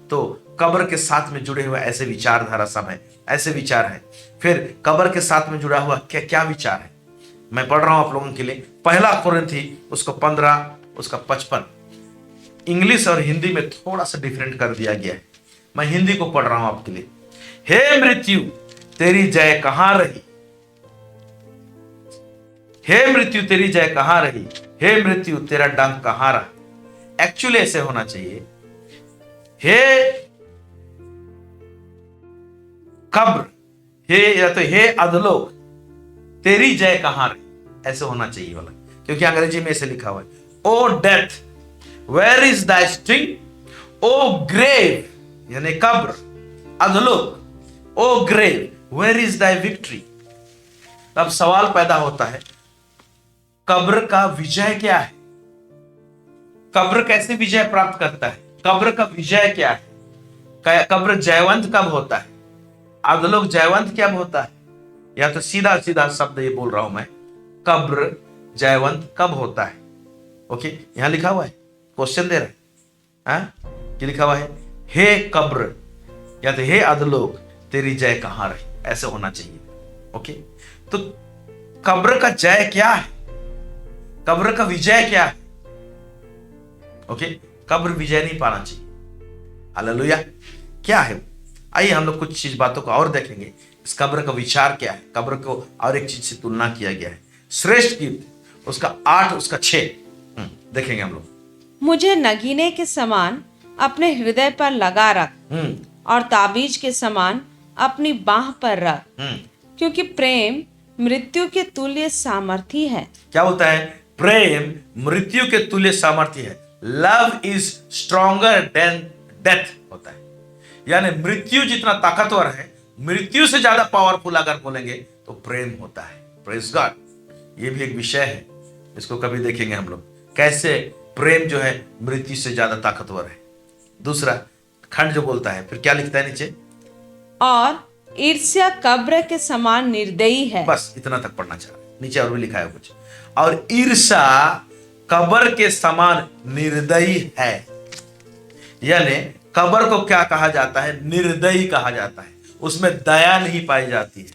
तो कब्र के साथ में जुड़े हुए ऐसे विचारधारा सब है, ऐसे विचार है। फिर कब्र के साथ में जुड़ा हुआ क्या क्या विचार है, मैं पढ़ रहा हूं आप लोगों के लिए। पहला कुरिन्थी उसको 15 उसका 55, इंग्लिश और हिंदी में थोड़ा सा डिफरेंट कर दिया गया है। मैं हिंदी को पढ़ रहा हूं आपके लिए। हे मृत्यु तेरी जय कहां रही, हे मृत्यु तेरी जय कहां रही, हे मृत्यु तेरा डंक कहां रहा। एक्चुअली ऐसे होना चाहिए, हे कब्र, हे या तो हे अधोलोक तेरी जय कहां रही, ऐसे होना चाहिए वाला, क्योंकि अंग्रेजी में ऐसे लिखा हुआ है, O death where is thy sting, O grave यानी कब्र, अधोलोक, O grave where is thy victory. अब सवाल पैदा होता है, कब्र का विजय क्या है? कब्र कैसे विजय प्राप्त करता है? कब्र का विजय क्या है? कब्र जयवंत कब होता है? अधोलोक जयवंत कब होता है? या तो सीधा सीधा शब्द ये बोल रहा हूं मैं, कब्र जयवंत कब होता है? ओके, यहां लिखा हुआ है, क्वेश्चन दे रहा है, क्या लिखा हुआ है? हे कब्र या तो हे अधोलोक तेरी जय कहां रही, ऐसे होना चाहिए। ओके, तो कब्र का जय क्या है? कब्र का विजय क्या है? ओके, कब्र विजय नहीं पाना चाहिए। हालेलुया। क्या है? आइए हम लोग कुछ चीज बातों को और देखेंगे। इस कब्र का विचार क्या है? कब्र को और एक चीज से तुलना किया गया है। श्रेष्ठ गीत उसका 8 उसका 6 देखेंगे हम लोग। मुझे नगीने के समान अपने हृदय पर लगा रख और ताबीज के समान अपनी बाह पर रख, क्योंकि प्रेम मृत्यु के तुल्य सामर्थी है। क्या होता है? प्रेम मृत्यु के तुल्य सामर्थी है। Love is stronger than death होता है, यानी मृत्यु जितना ताकतवर है, मृत्यु से ज्यादा पावरफुल अगर बोलेंगे तो प्रेम होता है। Praise God. ये भी एक विषय है, इसको कभी देखेंगे हम लोग, कैसे प्रेम जो है मृत्यु से ज्यादा ताकतवर है। दूसरा खंड जो बोलता है, फिर क्या लिखता है नीचे? और ईर्ष्या कब्र के समान निर्दयी है। बस इतना तक पढ़ना चाह रहे हैं, नीचे और भी लिखा है कुछ। और ईर्ष्या कब्र के समान निर्दयी है, यानी कब्र को क्या कहा जाता है? निर्दयी कहा जाता है, उसमें दया नहीं पाई जाती है।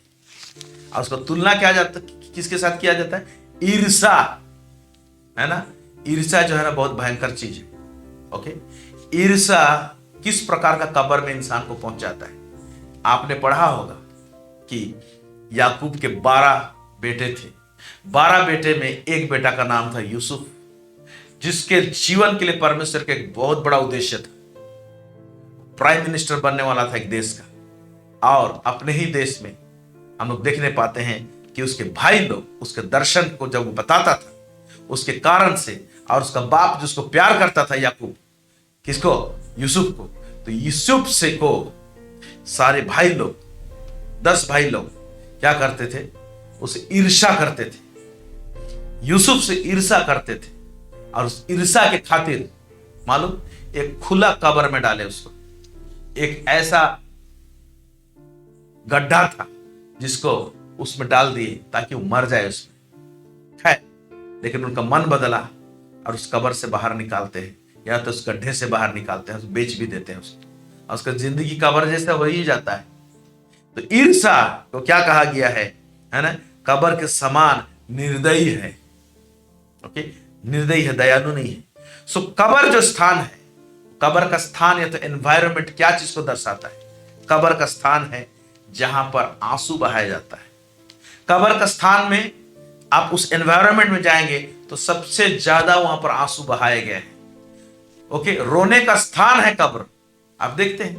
और उसको तुलना क्या जाता, किसके साथ किया जाता है? ईर्ष्या, है ना। ईर्ष्या जो है ना बहुत भयंकर चीज है। ओके, ईर्ष्या किस प्रकार का कब्र में इंसान को पहुंच जाता है? आपने पढ़ा होगा कि याकूब के 12 बेटे थे। 12 बेटे में एक बेटा का नाम था यूसुफ, जिसके जीवन के लिए परमेश्वर का एक बहुत बड़ा उद्देश्य था। प्राइम मिनिस्टर बनने वाला था एक देश का, और अपने ही देश में हम लोग देखने पाते हैं कि उसके भाई लोग उसके दर्शन को जब वो बताता था, उसके कारण से, और उसका बाप जिसको प्यार करता था याकूब, किसको? यूसुफ को, तो यूसुफ से को सारे भाई लोग, 10 भाई लोग क्या करते थे? उसे ईर्ष्या करते थे, यूसुफ से ईर्ष्या करते थे। और उस ईर्ष्या के खातिर मालूम, एक खुला कब्र में डाले उसको, एक ऐसा गड्ढा था जिसको उसमें डाल दिए ताकि वो मर जाए उसमें। है, लेकिन उनका मन बदला और उस कब्र से बाहर निकालते हैं, या तो उस गड्ढे से बाहर निकालते हैं, बेच भी देते हैं उसको, और उसका जिंदगी कब्र जैसा हो ही जाता है। तो ईर्ष्या को क्या कहा गया है? है ना, कब्र के समान निर्दयी है। ओके, निर्दयी है, दयालु नहीं है। सो कब्र जो स्थान है, कब्र का स्थान या तो एनवायरनमेंट क्या चीज को दर्शाता है? कब्र का स्थान है जहां पर आंसू बहाया जाता है। कब्र का स्थान में आप उस एनवायरनमेंट में जाएंगे तो सबसे ज्यादा वहां पर आंसू बहाए गए हैं। ओके, रोने का स्थान है कब्र। आप देखते हैं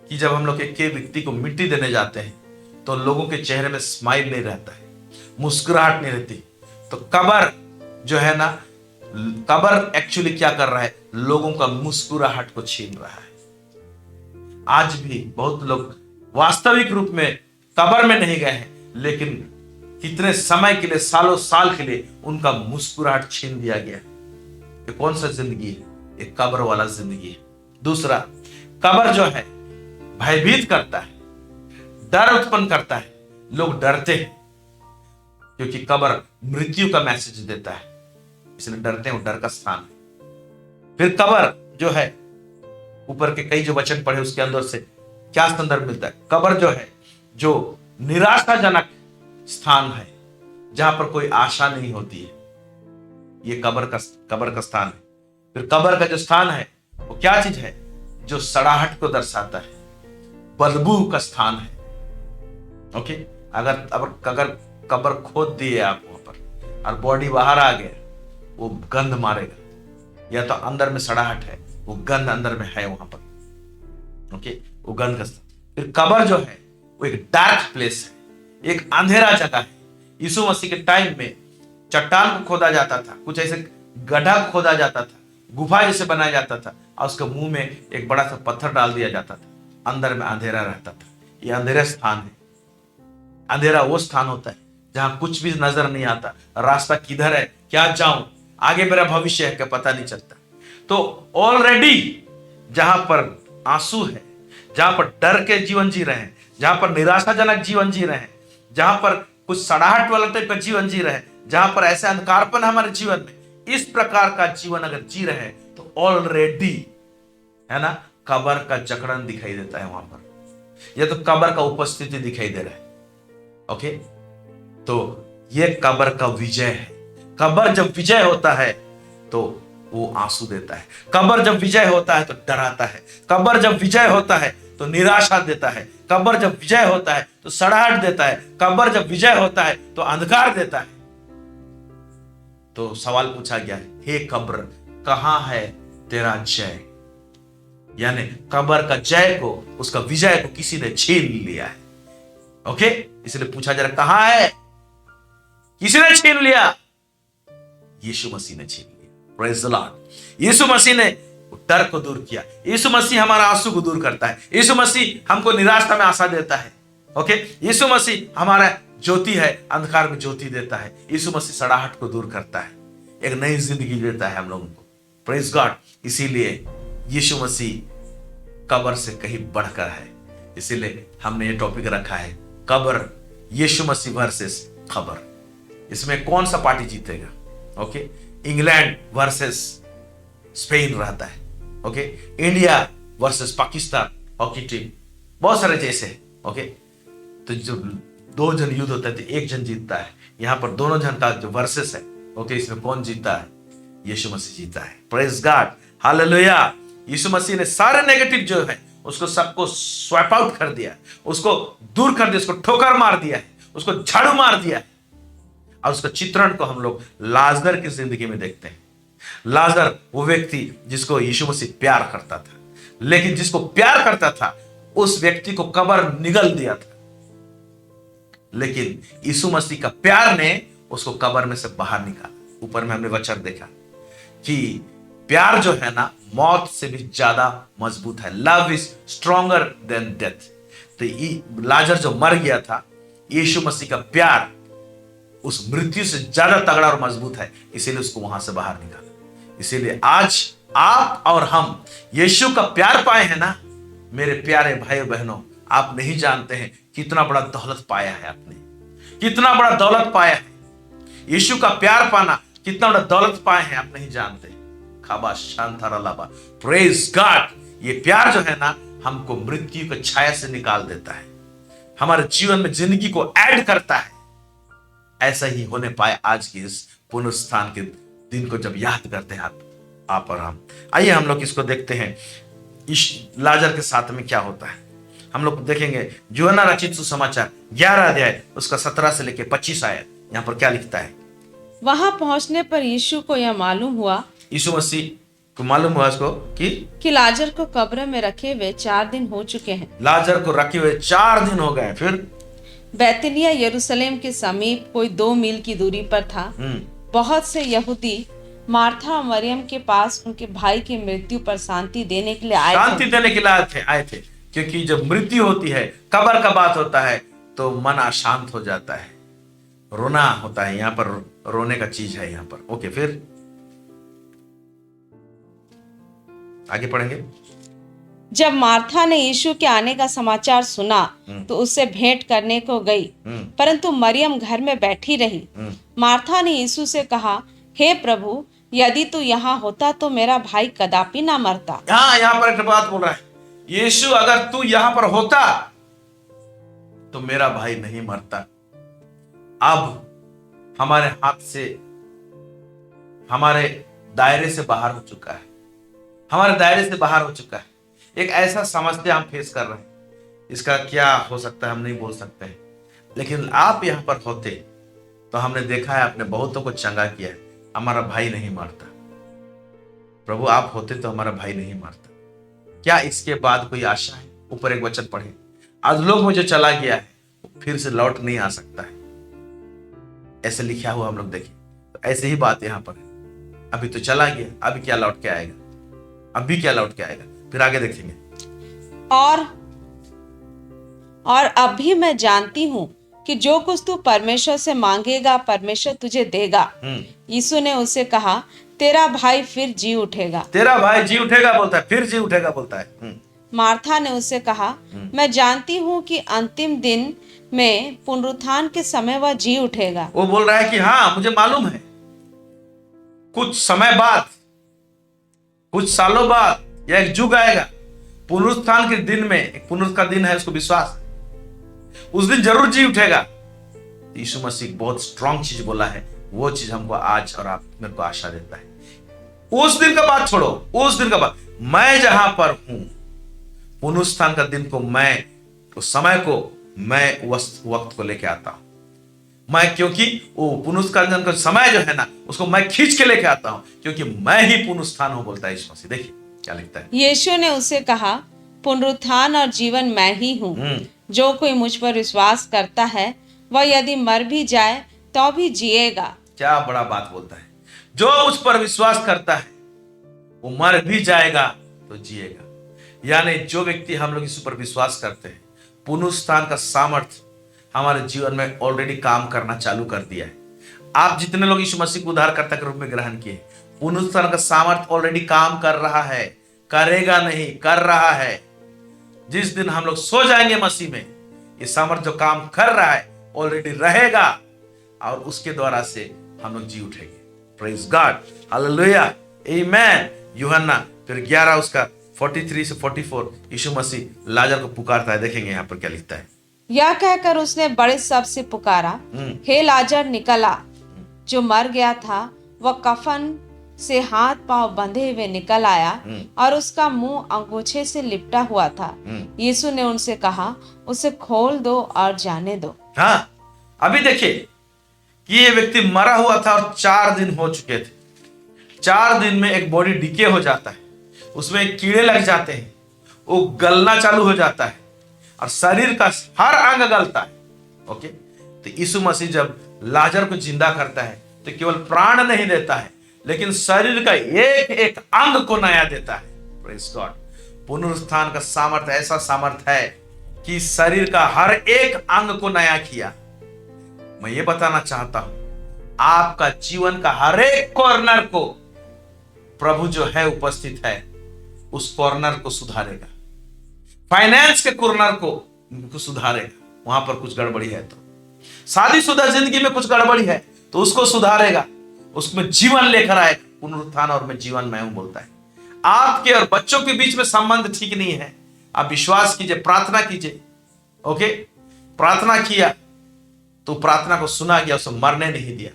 कि जब हम लोग एक व्यक्ति को मिट्टी देने जाते हैं तो लोगों के चेहरे में स्माइल नहीं रहता है, मुस्कुराहट नहीं रहती। तो कब्र जो है ना, कब्र एक्चुअली क्या कर रहा है? लोगों का मुस्कुराहट को छीन रहा है। आज भी बहुत लोग वास्तविक रूप में कब्र में नहीं गए हैं, लेकिन कितने समय के लिए, सालों साल के लिए उनका मुस्कुराहट छीन दिया गया। ये कौन सा जिंदगी है? एक कब्र वाला जिंदगी है। दूसरा, कब्र जो है भयभीत करता है, डर उत्पन्न करता है। लोग डरते हैं क्योंकि कब्र मृत्यु का मैसेज देता है, इसलिए डरते हैं। वो डर का स्थान है। फिर कब्र जो है, ऊपर के कई जो वचन पढ़े उसके अंदर से क्या संदर्भ मिलता है? कब्र जो है, जो निराशाजनक स्थान है, जहां पर कोई आशा नहीं होती है, ये कब्र का स्थान है। फिर कब्र का जो स्थान है वो क्या चीज है? जो सड़ाहट को दर्शाता है, बदबू का स्थान है। ओके, अगर कब्र खोद दिए आप वहां पर और बॉडी बाहर आ गया, वो गंध मारेगा। या तो अंदर में सड़ाहट है, वो गंध अंदर में है वहां पर। ओके, वो गंध का स्थान। फिर कब्र जो है वो एक डार्क प्लेस है, एक अंधेरा जगह है। यीशु मसीह के टाइम में चट्टान को खोदा जाता था, कुछ ऐसे गड्ढा खोदा जाता था, गुफा जैसे बनाया जाता था, और उसके मुंह में एक बड़ा सा पत्थर डाल दिया जाता था। अंदर में अंधेरा रहता था। ये अंधेरा स्थान है। अंधेरा वो स्थान होता है जहां कुछ भी नजर नहीं आता, रास्ता किधर है, क्या जाऊं, आगे मेरा भविष्य है क्या पता नहीं चलता। तो ऑलरेडी जहां पर आंसू है, जहां पर डर के जीवन जी रहे हैं, जहां पर निराशाजनक जीवन जी रहे हैं, जहां पर कुछ सड़ाहट वाला टाइप का जीवन जी रहे हैं, जहां पर ऐसे अंधकारपन हमारे जीवन में, इस प्रकार का जीवन अगर जी रहे हैं तो ऑलरेडी है ना, कब्र का जकड़न दिखाई देता है वहां पर, या तो कब्र का उपस्थिति दिखाई दे रहा है। ओके, तो ये कब्र का विजय है। कब्र जब विजय होता है तो वो आंसू देता है। कब्र जब विजय होता है तो डराता है। कब्र जब विजय होता है तो निराशा देता है। कब्र जब विजय होता है तो सड़ाहट देता है। कब्र जब विजय होता है तो अंधकार देता है। तो सवाल पूछा गया है, हे कब्र कहां है तेरा जय? यानी कब्र का जय को, उसका विजय को किसी ने छीन लिया है। ओके, इसलिए पूछा जा रहा कहां है? किसने छीन लिया? यीशु मसीह ने छीन लिया। Praise the Lord. Yeshu Masih ने डर को दूर किया। यीशु मसीह हमारा आंसू को दूर करता है। यीशु मसीह हमको निराशा में आशा देता है। ओके, यीशु मसीह हमारा ज्योति है, अंधकार में ज्योति देता है। यीशु मसीह सड़ाहट को दूर करता है, एक नई जिंदगी देता है हम लोगों को। Praise God. इसीलिए यीशु मसीह कब्र से कहीं बढ़कर है। इसीलिए हमने ये टॉपिक रखा है, कब्र, यीशु मसीह वर्सेस खबर। इसमें कौन सा पार्टी जीतेगा? ओके, इंग्लैंड वर्सेस स्पेन रहता है। Okay, India versus Pakistan hockey team, बहुत सारे जैसे है। ओके, तो जो दो जन युद्ध होता है तो एक जन जीतता है। यहां पर दोनों जन का जो वर्सेस है, ओके, इसमें कौन जीता है? यीशु मसीह जीता है। Praise God, hallelujah. Yeshu Masih ने सारे नेगेटिव जो है उसको सबको स्वैप आउट कर दिया, उसको दूर कर दिया, उसको ठोकर मार दिया है, उसको झाड़ू मार दिया है। और उसका चित्रण को हम लोग लाजर की जिंदगी में देखते हैं। लाजर वो व्यक्ति जिसको यीशु मसीह प्यार करता था, लेकिन जिसको प्यार करता था उस व्यक्ति को कब्र निगल दिया था। लेकिन यीशु मसीह का प्यार ने उसको कब्र में से बाहर निकाला। ऊपर में हमने वचन देखा कि प्यार जो है ना, मौत से भी ज्यादा मजबूत है। Love is stronger than death. तो लाजर जो मर गया था, यीशु मसीह का प्यार उस मृत्यु से ज्यादा तगड़ा और मजबूत है, इसीलिए उसको वहां से बाहर निकाला। इसीलिए आज आप और हम यीशु का प्यार पाए हैं ना, मेरे प्यारे भाई बहनों, आप नहीं जानते हैं कितना बड़ा दौलत पाया है आपने, कितना बड़ा दौलत पाया है। यीशु का प्यार पाना कितना बड़ा दौलत पाए हैं आप नहीं जानते। खाबा शांतारा लाबा, प्रेज गॉड। ये प्यार जो है ना, हमको मृत्यु की छाया से निकाल देता है, हमारे जीवन में जिंदगी को ऐड करता है। ऐसा ही होने पाए आज की इस पुनरुत्थान के दिन को जब याद करते हैं आप और हम। आइए हम लोग इसको देखते हैं, इस लाजर के साथ में क्या होता है हम लोग देखेंगे। यूहन्ना रचित सुसमाचार 11 अध्याय उसका 17 से लेकर 25 आयत, यहाँ पर क्या लिखता है। वहां पहुंचने पर यीशु को यह मालूम हुआ, यीशु मसीह को मालूम हुआ इसको कि लाजर को कब्र में रखे हुए 4 दिन हो चुके हैं। लाजर को रखे हुए 4 दिन हो गए। फिर बैतनिय्याह यरूशलेम के समीप कोई 2 मील की दूरी पर था। बहुत से यहूदी मार्था और मरियम के पास उनके भाई की मृत्यु पर शांति देने के लिए आए थे, क्योंकि जब मृत्यु होती है, कब्र का बात होता है, तो मन अशांत हो जाता है, रोना होता है। यहाँ पर रोने का चीज है यहाँ पर। ओके, फिर आगे पढ़ेंगे। जब मार्था ने यीशु के आने का समाचार सुना तो उससे भेंट करने को गई, परंतु मरियम घर में बैठी रही। मार्था ने यीशु से कहा, हे प्रभु, यदि तू यहाँ होता तो मेरा भाई कदापि ना मरता। यहाँ पर एक बात बोल रहा है, यीशु अगर तू यहाँ पर होता तो मेरा भाई नहीं मरता। अब हमारे हाथ से, हमारे दायरे से बाहर हो चुका है, हमारे दायरे से बाहर हो चुका है। एक ऐसा समस्या हम फेस कर रहे हैं, इसका क्या हो सकता है हम नहीं बोल सकते हैं, लेकिन आप यहाँ पर होते तो हमने देखा है, आपने बहुतों को चंगा किया है, हमारा भाई नहीं मरता। प्रभु आप होते तो हमारा भाई नहीं मरता। क्या इसके बाद कोई आशा है? ऊपर एक वचन पढ़े, आज लोग में जो चला गया है फिर से लौट नहीं आ सकता है, ऐसे लिखा हुआ हम लोग देखें तो ऐसे ही बात यहाँ पर है। अभी तो चला गया, अभी क्या लौट के आएगा, अभी क्या लौट के आएगा, फिर आगे देखेंगे। और अब भी मैं जानती हूँ कि जो कुछ तू परमेश्वर से मांगेगा परमेश्वर तुझे देगा। यीशु ने उसे कहा, तेरा भाई फिर जी उठेगा। तेरा भाई जी उठेगा बोलता है, फिर जी उठेगा बोलता है। मार्था ने उससे कहा, मैं जानती हूँ कि अंतिम दिन में पुनरुत्थान के समय वह जी उठेगा। वो बोल रहा है कि हाँ मुझे मालूम है, कुछ समय बाद, कुछ सालों बाद या एक युग आएगा, पुनरुत्थान के दिन में, एक पुनरुत्थान का दिन है, उसको विश्वास, उस दिन जरूर जी उठेगा। यीशु मसीह बहुत स्ट्रांग चीज बोला है, वो चीज हमको आज और आप मेरे को आशा देता है। उस दिन का बात छोड़ो, उस दिन का बात, मैं जहां पर हूं पुनरुत्थान का दिन को, मैं उस समय को, मैं वक्त को लेके आता हूं मैं, क्योंकि वो पुनरुत्थान का समय जो है ना, उसको मैं खींच के लेके आता हूं, क्योंकि मैं ही पुनरुत्थान हूं बोलता है यीशु मसीह। देखिए क्या लिखता है। यीशु ने उसे कहा, पुनरुत्थान और जीवन मैं ही हूँ। जो कोई मुझ पर विश्वास करता है वह यदि मर भी जाए तो भी जिएगा। क्या बड़ा बात बोलता है, जो उस पर विश्वास करता है वो मर भी जाएगा तो जिएगा। यानी जो व्यक्ति हम लोग इस पर विश्वास करते हैं, पुनरुत्थान का सामर्थ्य हमारे जीवन में ऑलरेडी काम करना चालू कर दिया है। आप जितने लोग यीशु मसीह को उद्धारकर्ता के रूप में ग्रहण किए, पुनरुत्थान का सामर्थ्य ऑलरेडी काम कर रहा है, करेगा नहीं, कर रहा है। जिस दिन हम लोग सो जाएंगे मसीह में, ये सामर्थ्य जो काम कर रहा है ऑलरेडी रहेगा और उसके द्वारा से हम लोग जी उठेंगे। प्रेज गॉड, हालेलुया, आमेन। यूहन्ना फिर 11 उसका 43 से 44 यीशु मसीह लाजर को पुकारता है। देखेंगे यहाँ पर क्या लिखता है। यह कहकर उसने बड़े शब्द से पुकारा, हे लाजर निकल आ। जो मर गया था वह कफन से हाथ पांव बंधे हुए निकल आया और उसका मुंह अंगूछे से लिपटा हुआ था। यीशु ने उनसे कहा, उसे खोल दो और जाने दो। हाँ, अभी देखिए कि ये व्यक्ति मरा हुआ था और 4 दिन हो चुके थे। 4 दिन में एक बॉडी डिके हो जाता है, उसमें कीड़े लग जाते हैं, वो गलना चालू हो जाता है और शरीर का हर अंग गलता है। ओके, तो यीशु मसीह जब लाजर को जिंदा करता है तो केवल प्राण नहीं देता है, लेकिन शरीर का एक एक अंग को नया देता है। Praise God. पुनरुत्थान का सामर्थ्य ऐसा सामर्थ्य है कि शरीर का हर एक अंग को नया किया। मैं ये बताना चाहता हूं, आपका जीवन का हर एक कॉर्नर को प्रभु जो है उपस्थित है, उस कॉर्नर को सुधारेगा। फाइनेंस के कॉर्नर को सुधारेगा, वहां पर कुछ गड़बड़ी है तो, शादीशुदा जिंदगी में कुछ गड़बड़ी है तो उसको सुधारेगा, उसमें जीवन लेकर आएगा। पुनरुत्थान और मैं जीवन मैं हूं बोलता है। आपके और बच्चों के बीच में संबंध ठीक नहीं है, आप विश्वास कीजिए, प्रार्थना कीजिए। ओके, प्रार्थना किया, तो प्रार्थना को सुना गया, उसे मरने नहीं दिया।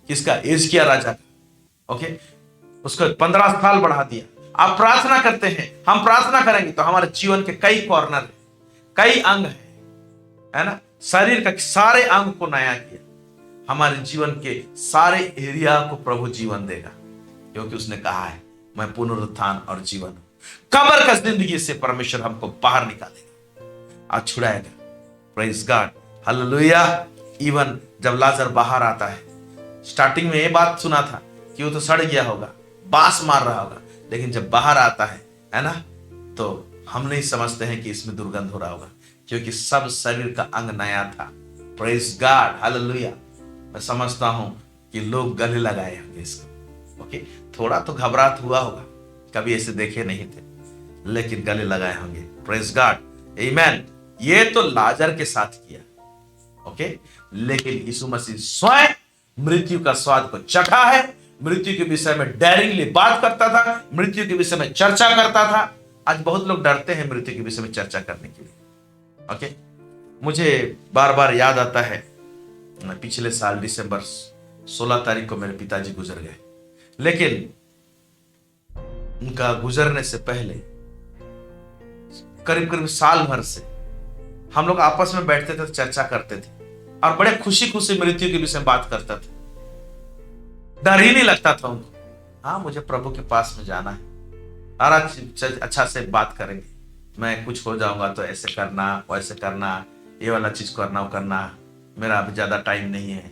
किसका? हिजकिय्याह राजा का। ओके, उसको 15 साल बढ़ा दिया। आप प्रार्थना करते हैं, हम प्रार्थना करेंगे तो हमारे जीवन के कई कॉर्नर है, कई अंग है ना, शरीर का सारे अंग को नया किया। हमारे जीवन के सारे एरिया को प्रभु जीवन देगा, क्योंकि उसने कहा है मैं पुनरुत्थान और जीवन हूं। कब्र का जिंदगी से परमेश्वर हमको बाहर निकालेगा और छुड़ाएगा। Praise God, hallelujah. इवन जब लाजर बाहर आता है, स्टार्टिंग में ये बात सुना था कि वो तो सड़ गया होगा, बास मार रहा होगा, लेकिन जब बाहर आता है ना, तो हम नहीं समझते हैं कि इसमें दुर्गंध हो रहा होगा, क्योंकि सब शरीर का अंग नया था। Praise God, hallelujah. मैं समझता हूं कि लोग गले लगाए होंगे इसको। ओके, थोड़ा तो घबराहट हुआ होगा, कभी ऐसे देखे नहीं थे, लेकिन गले लगाए होंगे। प्रेज गॉड, आमेन। ये तो लाजर के साथ किया, ओके, लेकिन यीशु मसीह स्वयं मृत्यु का स्वाद को चखा है, मृत्यु के विषय में डेयरिंगली बात करता था, मृत्यु के विषय में चर्चा करता था। आज बहुत लोग डरते हैं मृत्यु के विषय में चर्चा करने के लिए। ओके, मुझे बार बार याद आता है, पिछले साल दिसंबर 16 तारीख को मेरे पिताजी गुजर गए, लेकिन उनका गुजरने से पहले करीब करीब साल भर से हम लोग आपस में बैठते थे, चर्चा करते थे और बड़े खुशी खुशी मृत्यु के विषय में बात करते थे। डर ही नहीं लगता था उनको। हाँ, मुझे प्रभु के पास में जाना है और अच्छा से बात करेंगे, मैं कुछ हो जाऊंगा तो ऐसे करना, वैसे करना, ये वाला चीज करना, वो करना, मेरा अभी ज्यादा टाइम नहीं है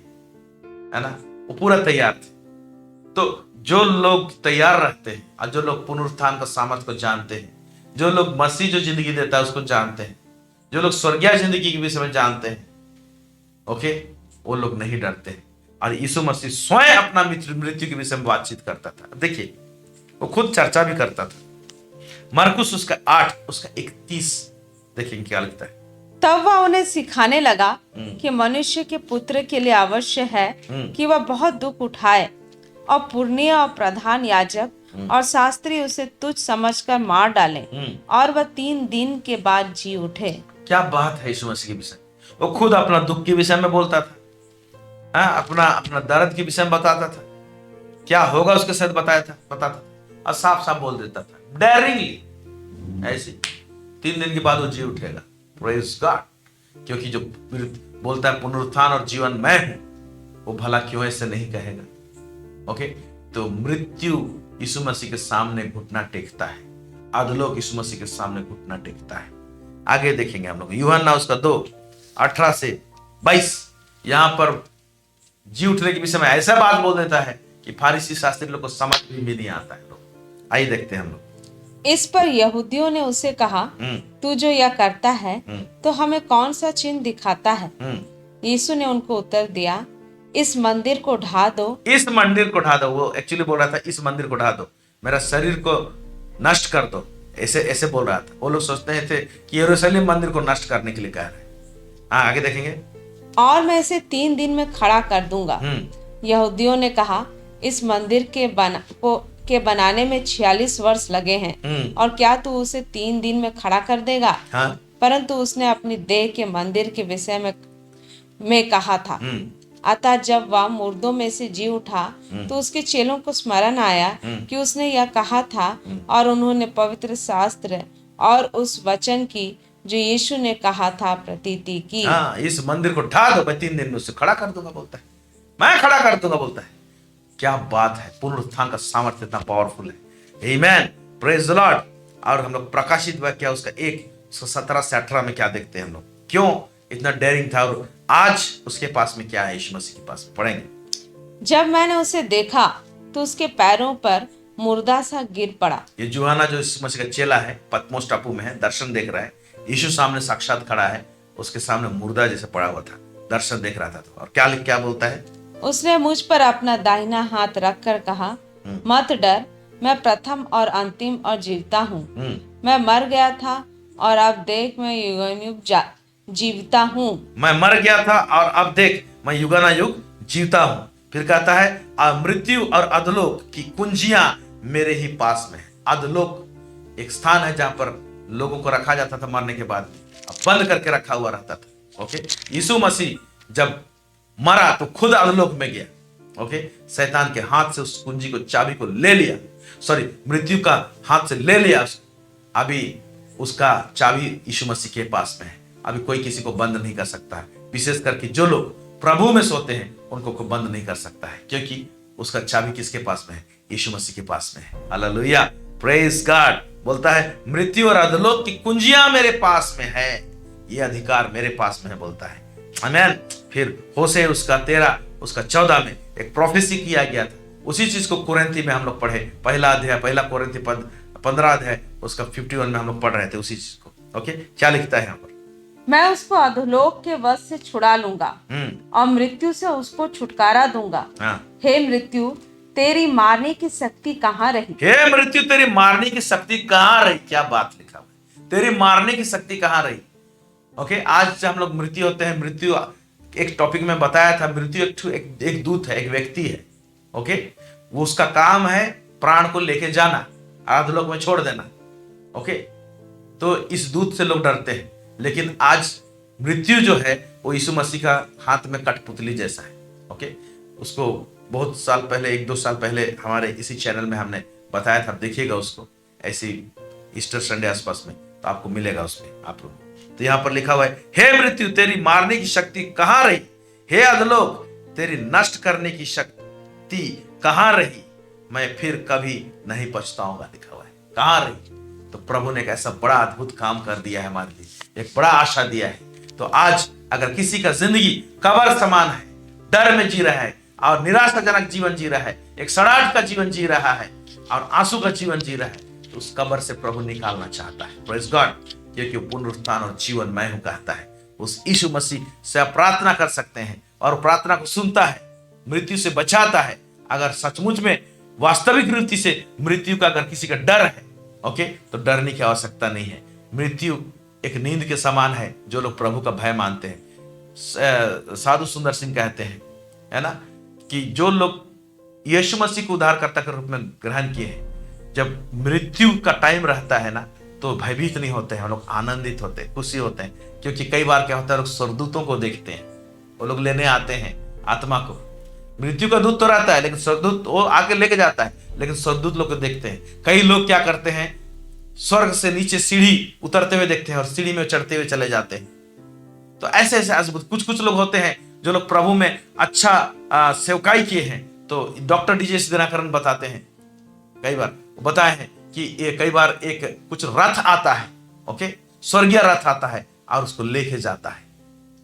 ना। वो पूरा तैयार थे। तो जो लोग तैयार रहते हैं और जो लोग पुनरुत्थान का सामर्थ को जानते हैं, जो लोग मसीह जो जिंदगी देता है उसको जानते हैं, जो लोग स्वर्गीय जिंदगी के विषय में जानते हैं, ओके, वो लोग नहीं डरते। और यीशु मसीह स्वयं अपना मृत्यु के विषय में बातचीत करता था। देखिए, वो खुद चर्चा भी करता था। मरकुस उसका 8 उसका 31 देखिए क्या लिखता है। तब वह उन्हें सिखाने लगा कि मनुष्य के पुत्र के लिए आवश्यक है कि वह बहुत दुख उठाए और पुरनिय और प्रधान याजक और शास्त्री उसे तुच्छ समझकर मार डालें और वह 3 दिन के बाद जी उठे। क्या बात है यीशु मसीह के विषय। वो खुद अपना दुख के विषय में बोलता था, अपना दर्द के विषय में बताता था, क्या होगा उसके साथ बताता था और साफ साफ बोल देता था, डेयरिंगली ऐसे 3 दिन के बाद वो जी उठेगा। प्रेज गॉड, क्योंकि जो बोलता है पुनरुत्थान और जीवन मैं हूं, वो भला क्यों ऐसे नहीं कहेगा। ओके, तो मृत्यु यीशु मसीह के सामने घुटना टेकता है, अधलोक यीशु मसीह के सामने घुटना टेकता है। आगे देखेंगे हम लोग यूहन्ना उसका 2:18 से 22। यहां पर जी उठने के विषय में ऐसा बात बोल देता है कि फारिसी शास्त्री लोग को समझ भी नहीं आता है। लोग आइए देखते हैं हम लोग। इस पर यहूदियों ने उसे कहा, तू जो यह करता है तो हमें कौन सा चिन्ह दिखाता है? यीशु ने उनको उत्तर दिया, इस मंदिर को ढा दो। इस मंदिर को ढा दो, वो एक्चुअली बोल रहा था इस मंदिर को ढा दो, मेरा शरीर को नष्ट कर दो, ऐसे बोल रहा था। वो लोग सोचते थे कि यरूशलेम मंदिर को नष्ट करने के लिए कह रहे हैं। हाँ, आगे देखेंगे। और मैं इसे 3 दिन में खड़ा कर दूंगा। यहूदियों ने कहा, इस मंदिर के बनाने में 46 वर्ष लगे हैं और क्या तू उसे 3 दिन में खड़ा कर देगा? हाँ? परंतु उसने अपनी देह के मंदिर के विषय में कहा था। अतः जब वह मुर्दों में से जी उठा तो उसके चेलों को स्मरण आया कि उसने यह कहा था और उन्होंने पवित्र शास्त्र और उस वचन की जो यीशु ने कहा था प्रतीति की। हाँ, इस मंदिर को ढा दो, मैं 3 दिन में उसे खड़ा कर दूंगा बोलता है, मैं खड़ा कर दूंगा बोलता है। क्या बात है, पुनरुत्थान का सामर्थ्य इतना पावरफुल है। आमेन, प्रेज द लॉर्ड। और हम लोग प्रकाशित वाक्य उसका 1:17 से 18 में क्या देखते हैं हम लोग, क्यों इतना डेयरिंग था और आज उसके पास में क्या है, यीशु मसीह के पास। पढ़ेंगे। जब मैंने उसे देखा तो उसके पैरों पर मुर्दा सा गिर पड़ा। ये यूहन्ना जो यीशु मसीह का चेला है, पतमोस टापू में है, दर्शन देख रहा है। यीशु सामने साक्षात खड़ा है, उसके सामने मुर्दा जैसे पड़ा हुआ था, दर्शन देख रहा था। और क्या बोलता है, उसने मुझ पर अपना दाहिना हाथ रखकर कहा, मत डर, मैं प्रथम और अंतिम और जीवता हूँ। मैं मर गया था और अब देख मैं युगानुयुग जीवता हूँ। मैं मर गया था और अब देख मैं युगानुयुग जीवता हूँ। फिर कहता है, मृत्यु और अधलोक की कुंजियां मेरे ही पास में है। अधलोक एक स्थान है जहां पर लोगों को रखा जाता था मरने के बाद, बंद करके रखा हुआ रहता था। ओके, यीशु मसीह जब मरा तो खुद अधोलोक में गया। ओके, शैतान के हाथ से उस कुंजी को, चाबी को ले लिया, सॉरी मृत्यु का हाथ से ले लिया। अभी उसका चाबी यीशु मसीह के पास में है। अभी कोई किसी को बंद नहीं कर सकता है। विशेष करके जो लोग प्रभु में सोते हैं उनको कोई बंद नहीं कर सकता है, क्योंकि उसका चाबी किसके पास में है? यीशु मसीह के पास में है। Hallelujah, praise God. बोलता है मृत्यु और अधोलोक की कुंजियां मेरे पास में है, ये अधिकार मेरे पास में है, बोलता है। आमीन। फिर होशे उसका 13 उसका 14 में एक प्रोफेसी किया गया था। उसी चीज को कुरिन्थी में हम लोग पढ़े, पहला अध्याय, पहला कुरिन्थी 15 अध्याय उसका 51 में हम लोग पढ़ रहे थे उसी चीज को। ओके, क्या लिखता है यहाँ पर? मैं उसको अधोलोक के वश से छुड़ा लूंगा और मृत्यु से उसको छुटकारा दूंगा। हे मृत्यु, तेरी मारने की शक्ति कहाँ रही? हे मृत्यु, तेरी मारने की शक्ति कहाँ रही? क्या बात लिखा हुआ, तेरी मारने की शक्ति कहाँ रही? ओके, आज जब हम लोग मृत्यु होते हैं, मृत्यु एक टॉपिक में बताया था, मृत्यु एक दूत है, एक व्यक्ति है। ओके, वो उसका काम है प्राण को लेके जाना, अधोलोक में छोड़ देना। ओके, तो इस दूत से लोग डरते हैं, लेकिन आज मृत्यु जो है वो यीशु मसीह का हाथ में कठपुतली जैसा है। ओके, उसको बहुत साल पहले, 1-2 साल पहले हमारे इसी चैनल में हमने बताया था, देखिएगा उसको, ऐसी ईस्टर संडे आसपास में, तो आपको मिलेगा उसमें आप लोग। तो यहाँ पर लिखा हुआ है, हे मृत्यु, तेरी मारने की शक्ति कहाँ रही? हे अधोलोक, तेरी नष्ट करने की शक्ति कहाँ रही? मैं फिर कभी नहीं पछताऊंगा, लिखा हुआ है। कहाँ रही? तो प्रभु ने एक ऐसा बड़ा अद्भुत काम कर दिया है हमारे लिए, एक बड़ा आशा दिया है। तो आज अगर किसी का जिंदगी कब्र समान है, डर में जी रहा है और निराशाजनक जीवन जी रहा है, एक सड़ाहट का जीवन जी रहा है और आंसू का जीवन जी रहा है, तो उस कब्र से प्रभु निकालना चाहता है। प्रेज गॉड, क्योंकि पुनरुत्थान और जीवन मैं हूं कहता है। उस यीशु मसीह से आप प्रार्थना कर सकते हैं और प्रार्थना को सुनता है, मृत्यु से बचाता है। अगर सचमुच में वास्तविक रीति से मृत्यु का अगर किसी का डर है, ओके, तो डरने की आवश्यकता नहीं है। मृत्यु एक नींद के समान है। जो लोग प्रभु का भय मानते हैं, साधु सुंदर सिंह कहते हैं, है ना, कि जो लोग यीशु मसीह को उद्धारकर्ता के रूप में ग्रहण किए हैं, जब मृत्यु का टाइम रहता है ना, तो भयभीत नहीं होते हैं, वो लोग आनंदित होते हैं, खुशी होते हैं। क्योंकि कई बार क्या होता है, लोग स्वर्गदूतों को देखते हैं, वो लोग लेने आते हैं आत्मा को। मृत्यु का दूत तो रहता है, लेकिन स्वर्गदूत वो आके लेके जाता है, लेकिन स्वर्गदूत लोग को देखते हैं। कई लोग क्या करते हैं, स्वर्ग से नीचे सीढ़ी उतरते हुए देखते हैं और सीढ़ी में चढ़ते हुए चले जाते हैं। तो ऐसे ऐसे अद्भुत कुछ लोग होते हैं जो लोग प्रभु में अच्छा सेवकाई किए हैं। तो डॉक्टर डीजे दिनाकरण बताते हैं, कई बार बताए हैं कि ये कई बार एक कुछ रथ आता है, ओके, स्वर्गीय रथ आता है और उसको लेके जाता है।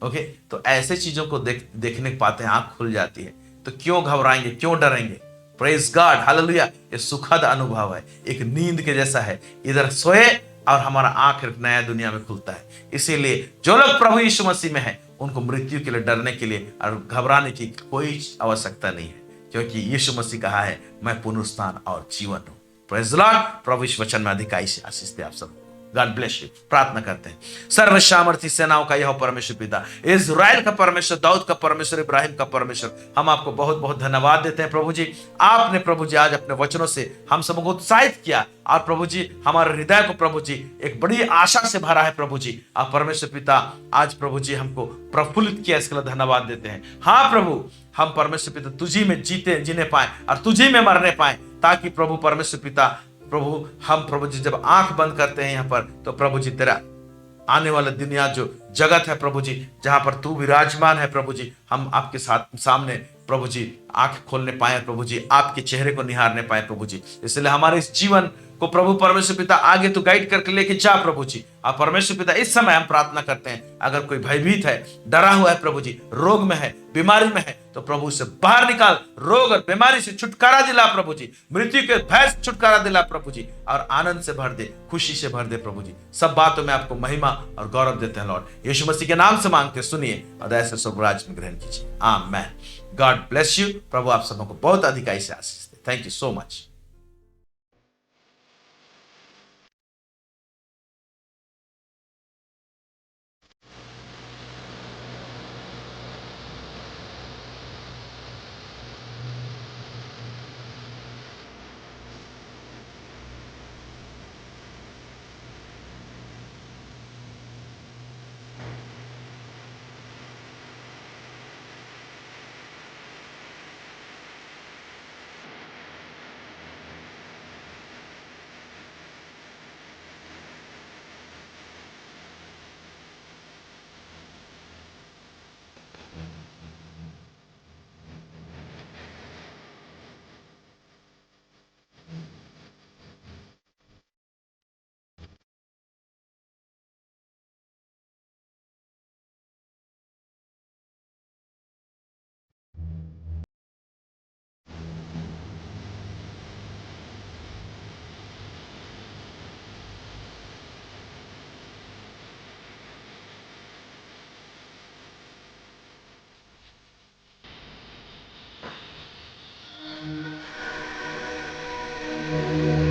ओके, तो ऐसे चीजों को देखने पाते हैं, आंख खुल जाती है। तो क्यों घबराएंगे, क्यों डरेंगे? Praise God, hallelujah. ये सुखद अनुभव है, एक नींद के जैसा है। इधर सोए और हमारा आंख एक नया दुनिया में खुलता है। इसीलिए जो लोग प्रभु यीशु मसीह में है, उनको मृत्यु के लिए डरने के लिए और घबराने की कोई आवश्यकता नहीं है, क्योंकि यीशु मसीह कहा है, मैं पुनरुत्थान और जीवन हूं। Praise Lord. प्रभु इस वचन में अधिकाई से आशीष दे आप सब। God bless you. प्रार्थना करते हैं। सर्व सामर्थी सेनाओं का यह परमेश्वर पिता, इज़राइल का परमेश्वर, दाऊद का परमेश्वर, इब्राहिम का परमेश्वर, हम आपको बहुत बहुत धन्यवाद देते हैं प्रभु जी। आपने प्रभु जी आज अपने वचनों से हम सबको उत्साहित किया और प्रभु जी हमारे हृदय को प्रभु जी एक बड़ी आशा से भरा है प्रभु जी। आप परमेश्वर पिता आज प्रभु जी हमको प्रफुल्लित किया, इसके लिए धन्यवाद देते हैं। हाँ प्रभु, हम परमेश्वर पिता तुझी में जीने पाए और तुझी में मरने पाए, ताकि प्रभु परमेश्वर पिता प्रभु हम प्रभु जी जब आंख बंद करते हैं यहाँ पर, तो प्रभु जी तेरा आने वाला दुनिया जो जगत है प्रभु जी, जहां पर तू विराजमान है प्रभु जी, हम आपके साथ सामने प्रभु जी आंख खोलने पाए प्रभु जी, आपके चेहरे को निहारने पाए प्रभु जी। इसलिए हमारे इस जीवन को प्रभु परमेश्वर पिता आगे तो गाइड करके लेके जा प्रभु जी। आप परमेश्वर पिता इस समय हम प्रार्थना करते हैं, अगर कोई भयभीत है, डरा हुआ है प्रभु जी, रोग में है, बीमारी में है, तो प्रभु से बाहर निकाल, रोग और बीमारी से छुटकारा दिला प्रभु जी, मृत्यु के भय से छुटकारा दिला प्रभु जी, और आनंद से भर दे, खुशी से भर दे प्रभु जी। सब बातों में आपको महिमा और गौरव देते हैं लॉर्ड। यीशु मसीह के नाम से मांगते सुनिए और दया से स्वर्गराज में ग्रहण कीजिए। आमीन। God bless you. प्रभु आप सबको बहुत अधिकाई से आशीष दे। Thank you so much. हैं।